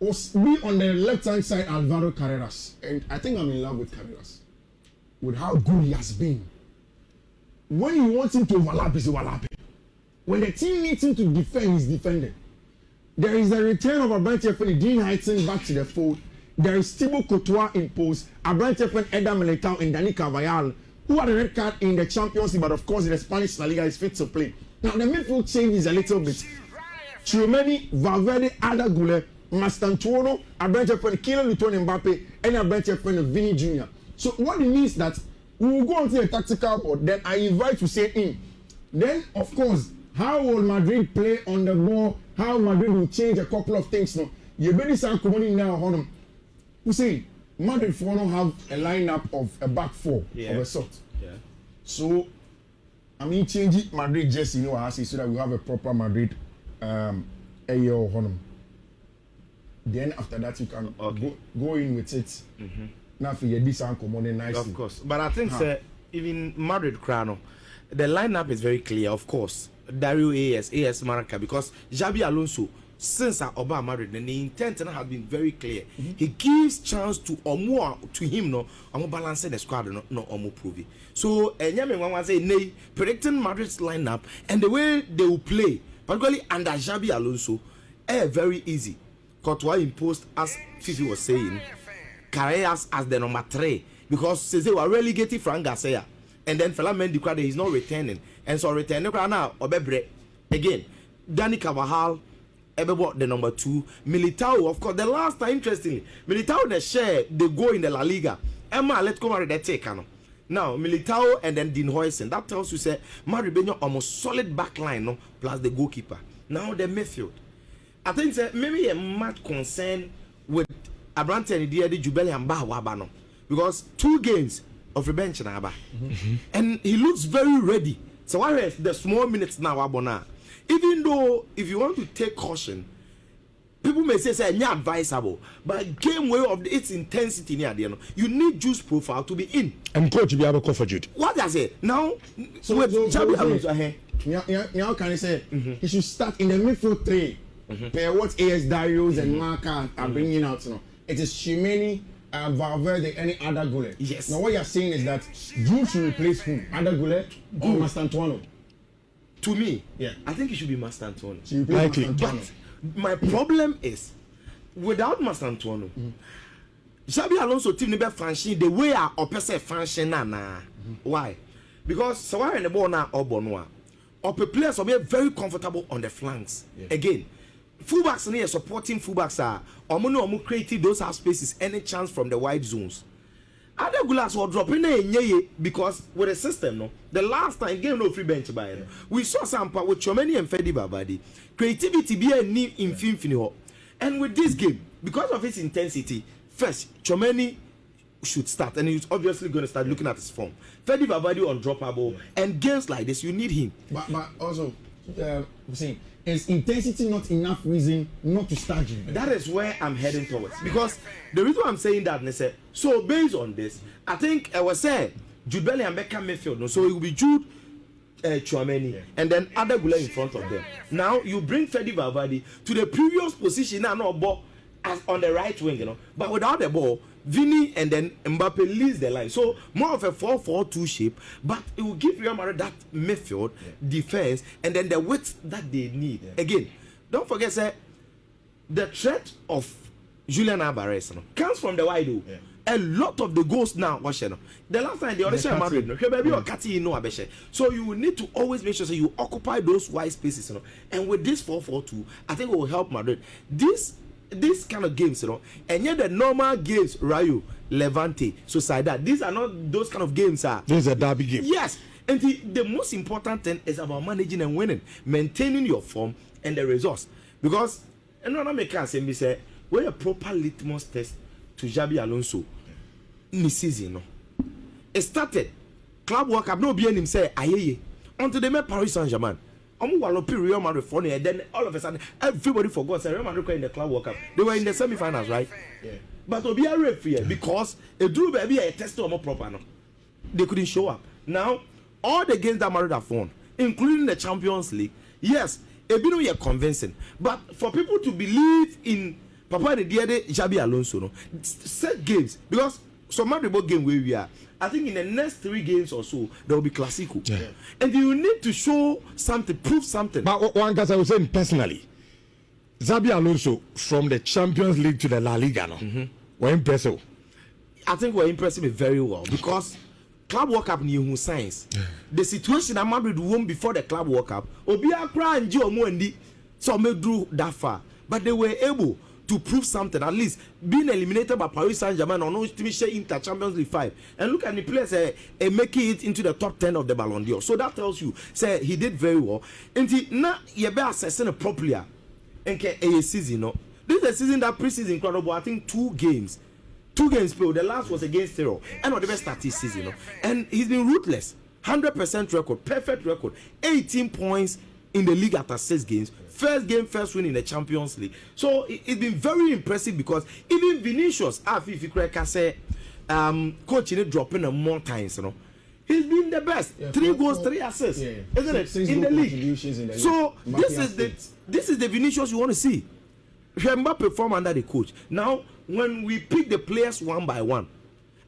be on the left-hand side, Alvaro Carreras. And I think I'm in love with Carreras, with how good he has been. When you want him to overlap, he's overlapping. When the team needs him to defend, he's defending. There is a return of Abrante Feli, Dean Heighton back to the fold. There is Thibaut Courtois in post, Abrante Feli, Eder Militao, and Dani Carvajal, who had a red card in the Champions League, but of course in the Spanish La Liga is fit to play. Now the midfield changes a little bit. Tchouameni, Valverde, Arda Güler, Mastantuono, Abrante Feli, Kylian Mbappe, and Abrante Feli, Vinny Jr. So what it means that we will go onto the tactical board, then I invite to say in. Then, of course, how will Madrid play on the ball? How Madrid will change a couple of things now. You better start coming now, Honor. Who say Madrid for now have a lineup of a back four of a sort. Yeah. So, I mean, change it Madrid just, you know, I say so that we have a proper Madrid a year or Honor. Then after that, you can go in with it. Mm-hmm. Now for your this common nicely. Of course, but I think even Madrid Crano, the lineup is very clear. Of course, Dario AS Maraca, because Xabi Alonso since Obama Madrid, and the intent has been very clear. Mm-hmm. He gives chance to him no balance the squad no prove. So Nyame say nay predicting Madrid's lineup and the way they will play, particularly under Xabi Alonso, very easy. Courtois imposed, as Fifi was saying, Carreras as the number 3 because they were relegated Frank Garcia, and then Fela Mendy crowd he's not returning, and so returning now Obebre again. Dani Carvajal the number 2. Militao, of course, the last time interestingly, Militao the share they go in the La Liga. Emma let's go the take now Militao and then Dean Huijsen. That tells you say Madrid Benyo almost solid back line no plus the goalkeeper. Now the midfield. I think maybe a mad concern with Abrante and the Jubeli and Bahwabano, because 2 games of revenge na Aba, and he looks very ready. So why is the small minutes now Abona? Even though if you want to take caution, people may say it's not advisable, but game way of its intensity near the end, you need juice profile to be in. And coach be able to cover Jude. What does it now? So Xabi Alonso here. Now can I say he should start in the midfield 3. Per what AS Darius and Marca are bringing out now. It is Tchouameni, Valverde, any Arda Güler. Yes. Now what you are saying is that Jude should replace whom? Arda Güler or Mastantuono? To me, yeah, I think it should be Mastantuono. Likely. But my problem is, without Mastantuono, Xabi Alonso team never function the way our opposite function na. Why? Because so why in the ball now or Bonua. players will be very comfortable on the flanks. Again, fullbacks and supporting fullbacks are omo creating those half spaces any chance from the wide zones. Other gulas were dropping in because with the system, no, the last time game no free bench by we saw some part with Chomeni and Fedi Babadi creativity be a need in Finfini, and with this game because of its intensity, first Chomeni should start, and he's obviously going to start looking at his form. Fedi Babadi undroppable, and games like this you need him. But also, I'm saying, is intensity not enough reason not to start him? That is where I'm heading towards, because the reason I'm saying that, so based on this, I think I was saying Jude Bellingham and Beckham midfield, no, so it will be Jude, Chouameni, and then other Gula in front of them. Now you bring Fedi Valverde to the previous position now, no ball as on the right wing, but without the ball, Vini and then Mbappe leads the line. So more of a 4-4-2 shape, but it will give Real Madrid that midfield defense and then the width that they need. Again, don't forget, the threat of Julian Alvarez comes from the wide. A lot of the goals now, the last time the audition Madrid, so you will need to always make sure that you occupy those wide spaces, and with this 4-4-2, I think it will help Madrid. This kind of games, and yet the normal games, Rayo, Levante, Sociedad, these are not those kind of games. This is a derby game. Yes, and the most important thing is about managing and winning, maintaining your form and the results. Because another maker say me say, we're a proper litmus test to Xabi Alonso in the season. It started Club World Cup, no bien him say ayeye until they met Paris Saint-Germain. Real Madrid for and then all of a sudden everybody forgot Real Madrid in the Club World Cup. They were in the semi-finals, right? Yeah. But to be a referee because a drew baby a test more proper. No? They couldn't show up. Now all the games that Madrid have won, including the Champions League, yes, it been really convincing. But for people to believe in Papa de Diade Xabi Alonso, no, set games because some Madrid game where we are. I think in the next 3 games or so, there will be Clasico. Yeah. And you need to show something, prove something. But one guy I was saying personally, Xabi Alonso from the Champions League to the La Liga, were impressive. I think we're impressing me very well because Club World Cup knew who signs. The situation that Madrid won before the Club World Cup, Obia Kra and Gio Mwendi, so they drew that far. But they were able to prove something, at least being eliminated by Paris Saint-Germain on Inter Champions League 5, and look at the players making it into the top 10 of the Ballon d'Or. So that tells you, he did very well. And now you better assessing it properly. And a season, this is a season that pre-season incredible. I think 2 games played. The last was against Terror, and on the best start this season, and he's been ruthless. 100% record, perfect record, 18 points in the league after 6 games. First game, first win in the Champions League. So it's been very impressive because even Vinicius, Fiifi Manfred say, coach dropping him more times, he's been the best. 3 goals, 3 assists, isn't it? In the league. So this is the Vinicius you want to see. Mbappe perform under the coach. Now, when we pick the players one by one,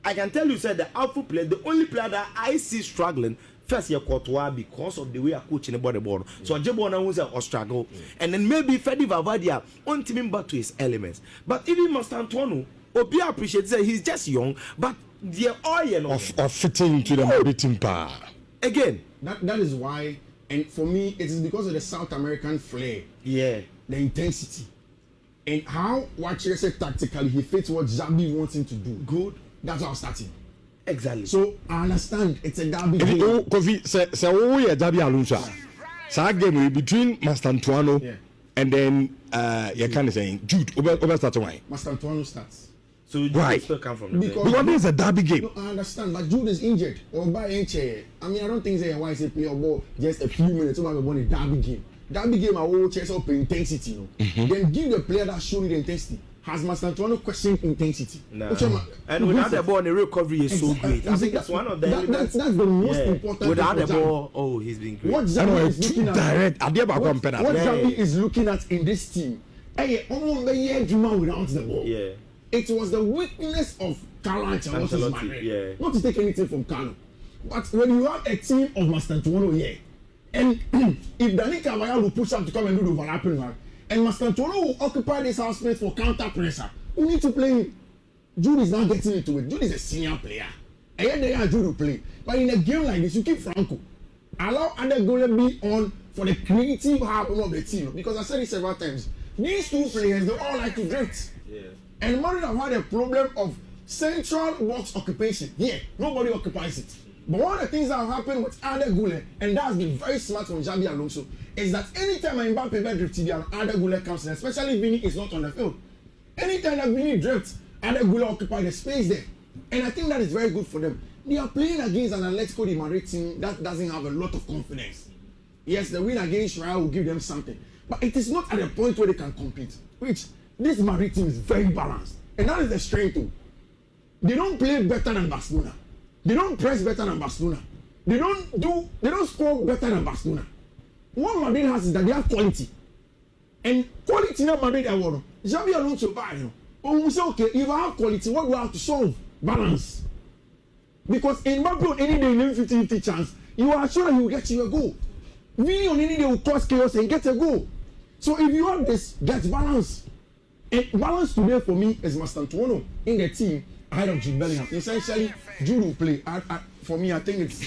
I can tell you, the outfield player, the only player that I see struggling. First year Courtois because of the way I coach in the ball. So Jebona was a struggle. And then maybe Fedi Valverde on him back to his elements. But even Mastantuono, Obia appreciates that he's just young, but the oil of fitting to the Madrid team power. Again. That is why, and for me, it is because of the South American flair. Yeah. The intensity. And how Wachire said tactically he fits what Xabi wants him to do. Good. That's how starting. Exactly. So I understand it's a derby game. Kofi, say Xabi Alonso. So game between Mastantuono and then you can say Jude. Over start why? Mastantuono starts. So Jude still come from the because it's a derby game. No, I understand, but Jude is injured. Or by injury. I mean, I don't think they why say play about just a few minutes. So I want a derby game. Derby game I will chase up intensity. Then give the player that show you the intensity. Has Mastantuono questioned intensity? No. And without the ball, the recovery is so great. I think that's one of the that's the most important. Without the ball, he's been great. What Xabi is looking at, what Xabi is looking at in this team, without the ball. Yeah. It was the weakness of Carlo Ancelotti's Madrid. Not to take anything from Carlo, but when you have a team of Mastantuono here, and if Dani Carvajal will push up to come and do the overlapping one. And Mastantuono will occupy this house space for counter pressure. You need to play him. Jude is not getting into it. Jude is a senior player. And yet they are Jude to play. But in a game like this, you keep Franco allow other goalie be on for the creative half of the team. Because I said it several times. These two players, they all like to drift. Yeah. And Madrid have had a problem of central box occupation. Here, nobody occupies it. But one of the things that have happened with other goalie, and that's been very smart from Xabi Alonso, is that anytime Mbappe drifts, other goalie comes in, especially Vini is not on the field. Anytime that Vini drifts, other goalie occupy the space there. And I think that is very good for them. They are playing against an Atletico de Madrid team that doesn't have a lot of confidence. Yes, the win against Real will give them something. But it is not at a point where they can compete. Which, this Madrid team is very balanced. And that is the strength too. They don't play better than Barcelona. They don't press better than Barcelona. They don't score better than Barcelona. What Madrid has is that they have quality. And quality in Madrid I want. Xabi Alonso buy you. Oh, we say, okay, if I have quality, what do I have to solve? Balance. Because in Mbappe on any day, in 50-50 chance, you are sure that he will get you a goal. Vini on any day will cause chaos and get a goal. So if you have this, get balance. And balance today for me is Mastantuono in the team ahead of Jude Bellingham. Essentially, Jude will play. For me, I think it's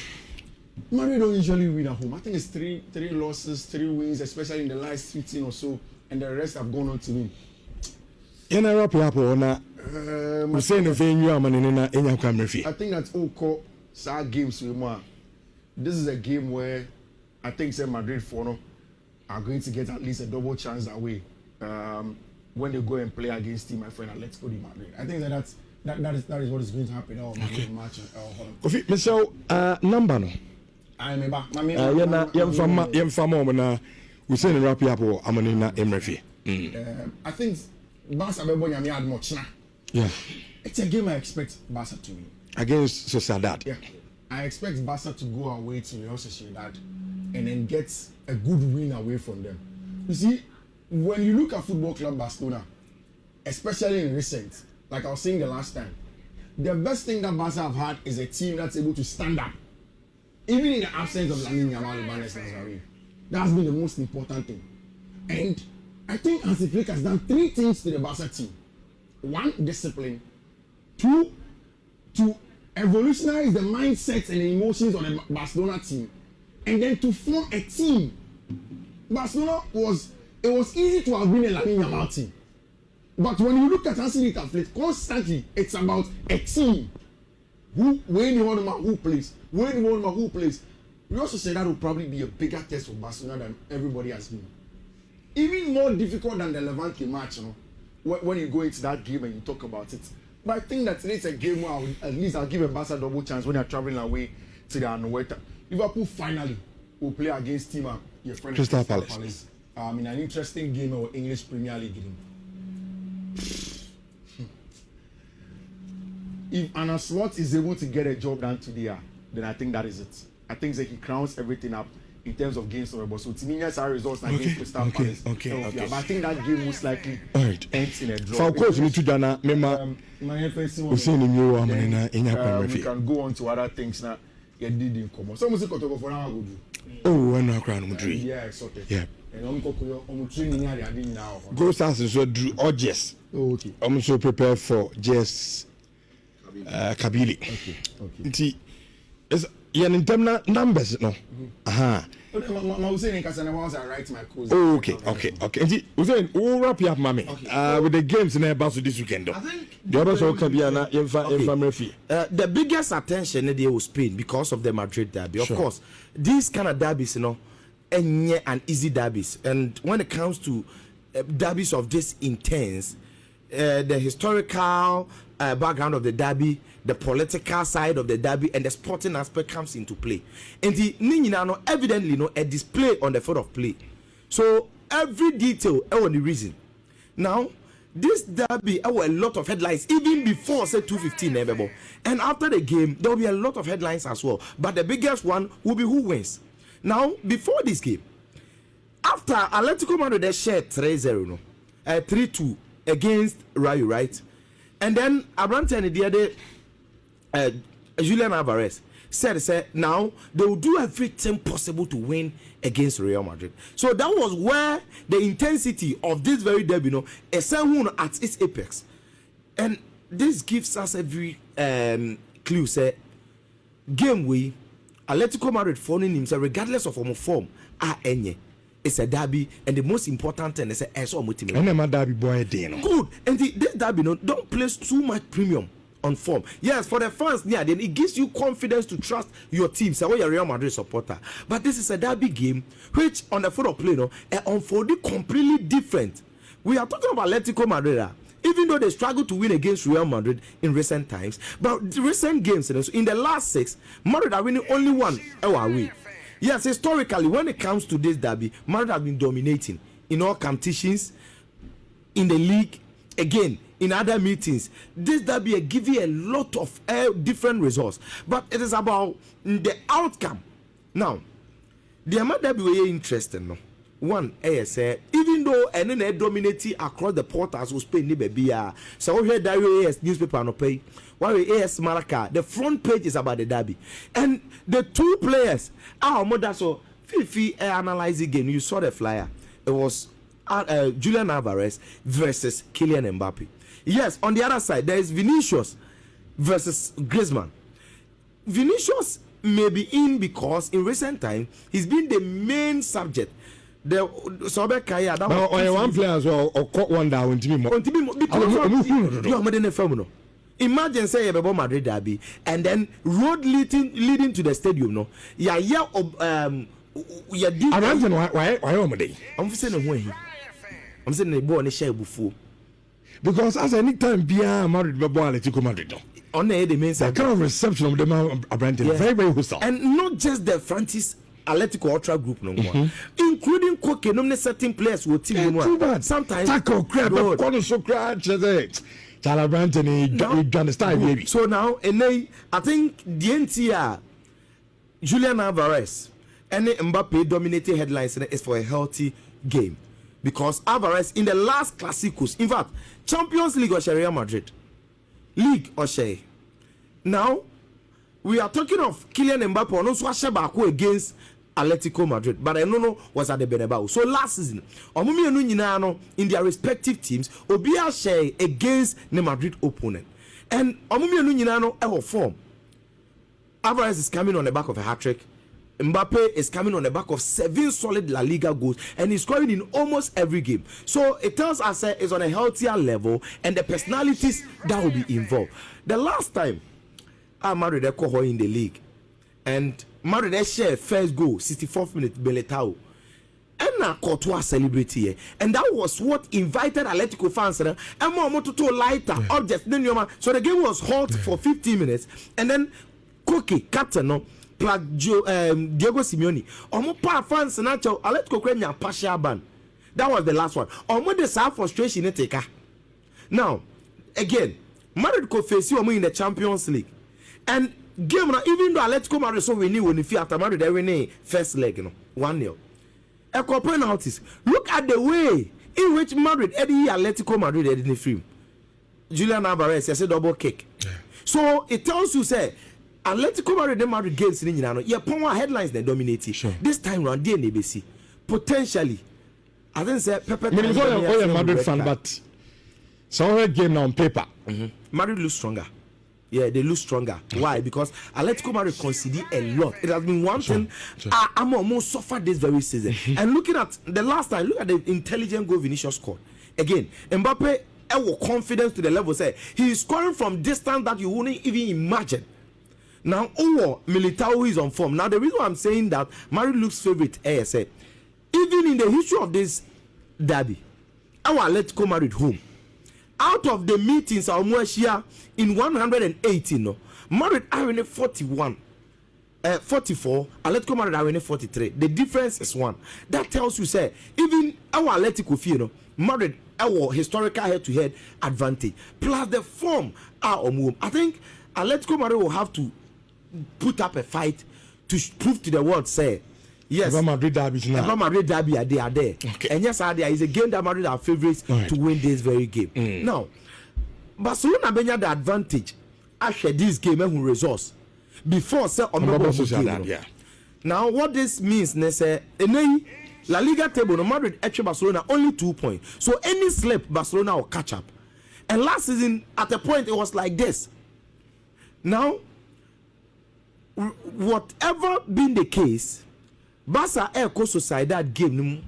Madrid don't usually win at home. I think it's three losses, 3 wins, especially in the last 15 or so, and the rest have gone on to win. In a wrap up on we say the venue I'm in a camera. I think that's all called sad games with more. This is a game where I think say Madrid are going to get at least a double chance away when they go and play against team my friend Atletico de Madrid. I think that is what is going to happen all match. Okay, Michelle, number no. I remember. We say the wrap up or I'm in a MRF. I think Barca Madrid had much now. Yeah. It's a game I expect Barca to win. Against Sociedad. Yeah. I expect Barca to go away to Real Sociedad and then get a good win away from them. You see, when you look at Football Club Barcelona, especially in recent, like I was saying the last time, the best thing that Barca have had is a team that's able to stand up. Even in the absence of Lamine Yamal, that's been the most important thing. And I think Hansi Flick has done 3 things to the Barca team. 1, discipline. 2, to evolutionize the mindsets and the emotions of the Barcelona team. And then to form a team. Barcelona was easy to have been a Lamine Yamal team. But when you look at Hansi Flick, constantly it's about a team. Who plays. We also say that will probably be a bigger test for Barcelona than everybody has been. Even more difficult than the Levante match, when you go into that game and you talk about it. But I think that it's a game where I'll give a Barca double chance when they're traveling away to the Anoeta. Liverpool finally will play against team your friend Crystal Palace. In an interesting game of English Premier League game. If Anna Slot is able to get a job done today, then I think that is it. I think that he crowns everything up in terms of games over. So Timinas are results against Crystal Palace. Okay. But I think that game most likely ends in a draw. So of course, we need to do that. We can go on to other things now. You did in common. So music for now. Oh, I'm not crying. Yeah, it's okay. Yeah. And training now. Go start and so do or just. Okay. I'm so prepared for just Kabili. Okay. It's in terms of numbers, no. I was saying because I write my course. Okay. We'll wrap you up, mommy. With the games in the bus this weekend. I think the others all can be the biggest attention they will Spain because of the Madrid derby. Of course, these kind of derbies, and easy derbies. And when it comes to derbies of this intense, the historical background of the derby, the political side of the derby, and the sporting aspect comes into play. And the evidently a display on the field of play. So every detail on the reason. Now, this derby a lot of headlines even before say 2:15 and after the game there will be a lot of headlines as well. But the biggest one will be who wins. Now, before this game, after Atletico Madrid they shared 3-0, 3-2 against Rayo, right? And then Abrante and the other Julian Alvarez said now they will do everything possible to win against Real Madrid. So that was where the intensity of this very derby, is at its apex. And this gives us every clue, say game we Atletico Madrid phoning himself regardless of form enye. It's a derby, and the most important thing is a team. And a derby boy good, and this derby don't place too much premium on form. Yes, for the fans, yeah, then it gives you confidence to trust your team. So you're a Real Madrid supporter, but this is a derby game which on the foot of play, unfolded completely different. We are talking about Atletico Madrid. Even though they struggled to win against Real Madrid in recent times, but the recent games in the last 6, Madrid are winning only one away. Yes, historically, when it comes to this derby, Madrid have been dominating in all competitions, in the league, again, in other meetings. This derby give you a lot of different results, but it is about the outcome. Now, the amount derby were interesting, no? One, even though they dominating across the portals who Spain, so we hear Dario AS newspaper no pay. While AS Maraca, the front page is about the derby, and the two players so Fiifi analyzing game. You saw the flyer. It was Julian Alvarez versus Kylian Mbappe. Yes, on the other side there is Vinicius versus Griezmann. Vinicius may be in because in recent time he's been the main subject. The Sobe Kaya that was one player as well or caught one down because imagine say you Madrid derby and then road leading to the stadium no why I'm saying the boy on the share before because as any time Bia Madrid Atletico Madrid on the main side kind of reception of the man Brentford very very hostile and not just the Francis Atletico Ultra group no more, including Koke, no certain players will team sometimes tackle crap, corner so crash, baby. So now, and I think the NTR Julian Alvarez and Mbappe dominating headlines is for a healthy game because Alvarez in the last Clásicos, in fact, Champions League or Real Madrid, League or Shea. Now we are talking of Kylian Mbappe on also against Atletico Madrid, but I don't know was at the Bernabeu. So last season, in their respective teams, Obia share against the Madrid opponent, and Omumi form. Alvarez is coming on the back of a hat trick. Mbappe is coming on the back of 7 solid La Liga goals, and he's scoring in almost every game. So it tells us it's on a healthier level, and the personalities that will be involved. The last time Madrid in the league, and Madrid share first goal 64th minute Beletao and Courtois celebrate here, and that was what invited Atletico fans and more to lighter objects. So the game was hot for 15 minutes, and then Koke captain Diego Simeone fans and Atletico Krenya partial ban. That was the last one. The self frustration take. Now again, Madrid could face you in the Champions League. And game now, even though Atletico Madrid so we knew when if after Madrid they win first leg 1-0. A couple penalties. Look at the way in which Madrid Atletico Madrid in the film. Julian Alvarez has a double kick. Yeah. So it tells you say Atletico Madrid games in power headlines they dominate. Sure. This time round DNBC potentially I didn't say Pepe. I'm a Madrid fan, but so game now on paper. Madrid lose stronger. Yeah, they lose stronger. Why? Because Atletico Madrid conceded a lot. It has been one thing. I'm almost suffered this very season. And looking at the last time, look at the intelligent goal Vinicius scored. Again, Mbappe have confidence to the level say he is scoring from distance that you wouldn't even imagine. Now, Militao is on form. Now, the reason why I'm saying that Madrid looks favorite, ASA, even in the history of this derby, our Atletico Madrid home. Out of the meetings in 118, Madrid are in 41, 44. Atletico Madrid are in 43. The difference is 1. That tells you say even our Atletico Madrid our historical head-to-head advantage plus the form I think Atletico Madrid will have to put up a fight to prove to the world say yes, Madrid derby they are there. Okay. And yes, there is a game that Madrid are favorites to win this very game. Now, Barcelona benya the advantage after this game and resource before say Now, what this means, La Liga table, Madrid actually Barcelona only 2 points. So any slip, Barcelona will catch up. And last season, at a point, it was like this. Now, whatever being the case, Barca Echo Sociedad game,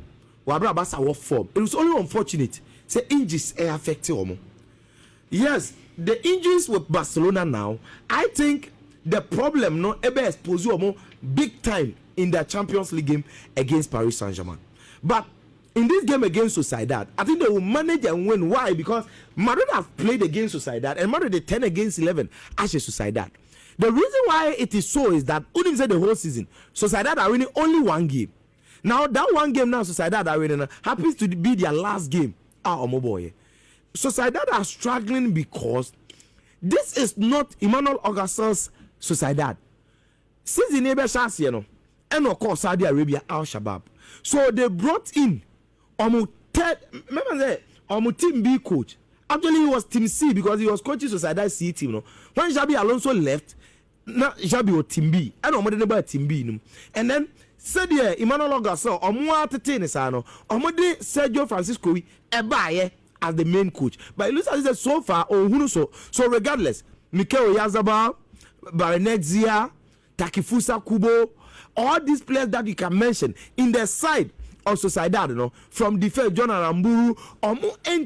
Wabra Barca was form. It was only unfortunate. Say injuries affected them. Yes, the injuries with Barcelona now, I think the problem no ever expose you big time in the Champions League game against Paris Saint-Germain. But in this game against Sociedad, I think they will manage and win. Why? Because Madrid have played against Sociedad and Madrid 10 against 11 as a Sociedad. The reason why it is so is that Udim said the whole season, Sociedad are winning only one game. Now that one game now Sociedad are winning happens to be their last game. Sociedad are struggling because this is not Emmanuel Augustin's Sociedad. Since the neighbor chance, you know, and of course Saudi Arabia Al Shabaab. So they brought in remember that team B coach. Actually, he was team C because he was coaching Sociedad C team. No? When Xabi Alonso left, now Xabi was team B. I don't know about team B. No? And then said yeah, Emmanuel Augustin or more tennis or Sergio Francisco Ebaye as the main coach. But it looks as if so far so regardless, Mikel Oyarzabal, Barenezia, Takifusa Kubo, all these players that you can mention in the side of Sociedad, you know, from defense, John Aramburu,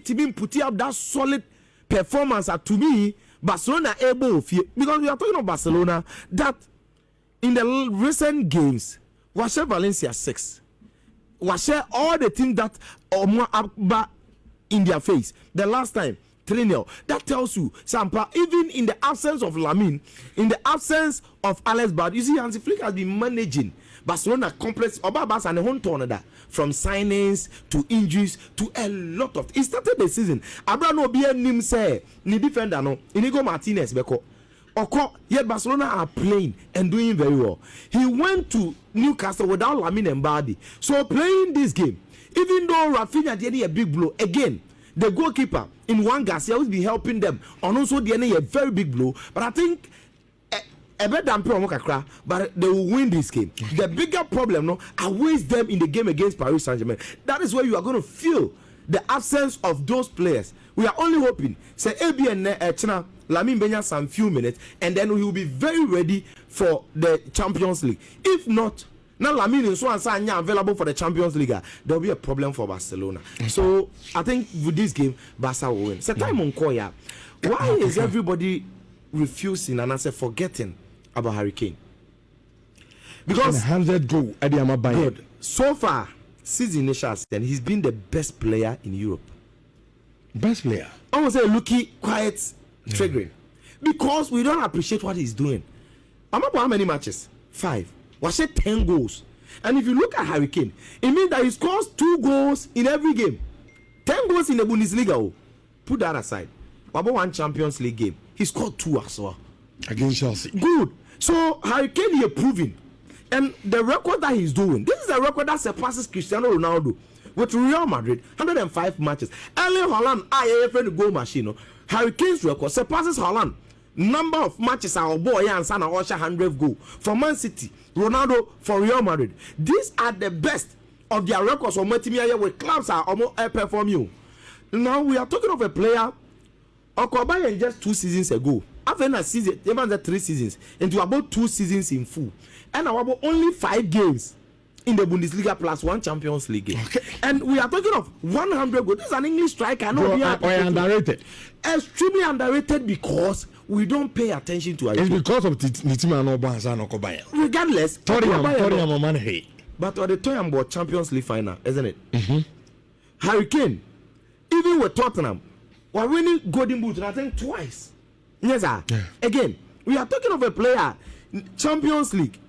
team putting up that solid performance. To me, Barcelona able because we are talking about Barcelona that in the recent games, was Valencia 6, was all the things that are in their face. The last time 3-0. That tells you, Sampa, even in the absence of Lamine, in the absence of Alex Bad, you see, Hansi Flick has been managing Barcelona complex Obabas and the whole tournament from signings to injuries to a lot of. He started the season. Abraham Obia Nim say, ni defender no, Inigo Martinez beko. Oko, yet Barcelona are playing and doing very well. He went to Newcastle without Lamine and Bardi. So playing this game, even though Rafinha did a big blow again. The goalkeeper in Juan Garcia will be helping them. And also the a very big blow. But I think but they will win this game. The bigger problem no awaits them in the game against Paris Saint-Germain. That is where you are going to feel the absence of those players. We are only hoping say AB and China Lamine Benya some few minutes and then we will be very ready for the Champions League. If not, now Lamine is so available for the Champions League. There will be a problem for Barcelona. So I think with this game, Barca will win. It's a time on Koya. Why is everybody refusing and I say forgetting about Harry Kane? Because 100 goal at the good. So far, since the initial season, he's been the best player in Europe. Best player. I would say looking quiet, triggering. Because we don't appreciate what he's doing. I'm about how many matches? 5. Was it 10 goals? And if you look at Harry Kane, it means that he scores 2 goals in every game. 10 goals in the Bundesliga. Oh. Put that aside. About 1 Champions League game, he scored 2 as well. Against Chelsea. Good. So Harry Kane is proving. And the record that he's doing, this is a record that surpasses Cristiano Ronaldo with Real Madrid, 105 matches. Erling Haaland, IAFN goal machine. Harry Kane's record surpasses Haaland. Number of matches our boy and son are 100 goal for Man City, Ronaldo for Real Madrid. These are the best of their records on multimedia with clubs are almost perform you. Now we are talking of a player Okobayan just 2 seasons ago. After a season, even 3 seasons, into about 2 seasons in full, and about only 5 games in the Bundesliga plus 1 Champions League game. Okay. And we are talking of 100 goals. This is an English striker. Underrated. Extremely underrated because we don't pay attention to it. It's because of Nitima no Banza no Kobayan. Regardless, Toriam but the Toyam bought Champions League final, isn't it? Mm-hmm. Harry Kane, even with Tottenham, we're winning Golden Boot, I think twice. Yes, sir. Yeah. Again, we are talking of a player, Champions League.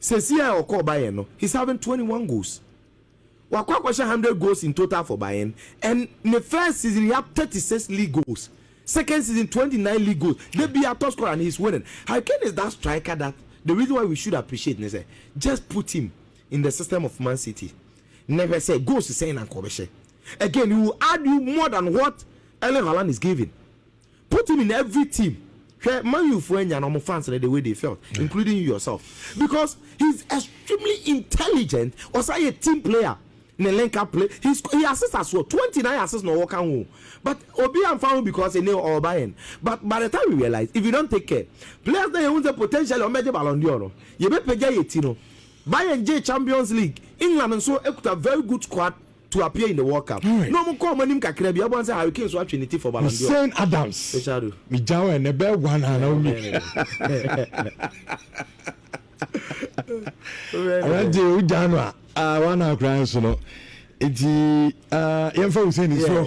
Cecilia or Bayern, no, he's having 21 goals. We're quite 100 goals in total for Bayern. And in the first season, he had 36 league goals. Second season, 29 league goals. They be a top scorer and he's winning. How can is that striker that the reason why we should appreciate is just put him in the system of Man City. Never say goals to saying and Kobeshe. Again, he will add you more than what Erling Haaland is giving. Put him in every team. Man, you friend and fans the way they felt, including you yourself, because he's extremely intelligent. Or say a team player. ne link up play he assists as well 29 assists no work home but obi am found because he know all buying but by the time we realize if you don't take care players that have the potential on major Ballon d'Or you better pay yetino Bayern J Champions League England and so a very good squad to appear in the World Cup. Right. No more come on him kakra bi abon say Harry Kane so Trinity for Ballon d'Or. Hussein Adams. Me jaw and be one and me. Already we January one akran so no. Enti yemfa Hussein is so.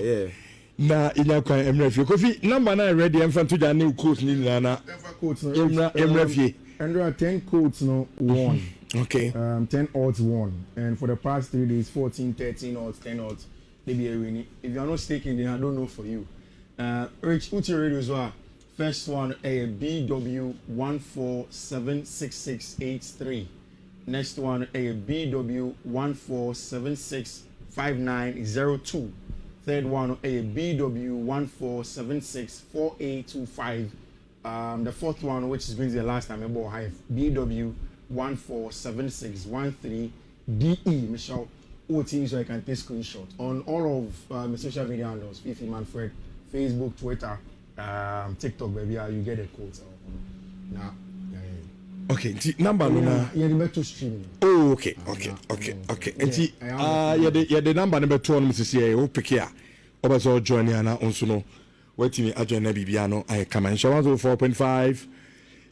Na ila kwa Emrefie. Kofi number 9 ready yemfa to ja new coach ni na. Emrefie. Under 10 codes no won. Okay. 10 odds won. And for the past 3 days, 14, 13 odds, 10 odds, they be a winning. If you are not staking, then I don't know for you. Rich, what's your radio as well? First one, a BW1476683. Next one, a BW1476590. Third one, a BW1476485. The fourth one, which is going to be the last time I bought high, BW147613DE. Michelle, OT, so I can take screenshot on all of my social media handles, Fiifi Manfred, Facebook, Twitter, TikTok, baby. You get the codes. Now, okay, number no. Yeah, the metro streaming. Oh, okay. Enti the number number 2 on Mrs. Ye o pick here. Obaso join here na onso no. Wait me ajoin na bibia no I come and show 104.5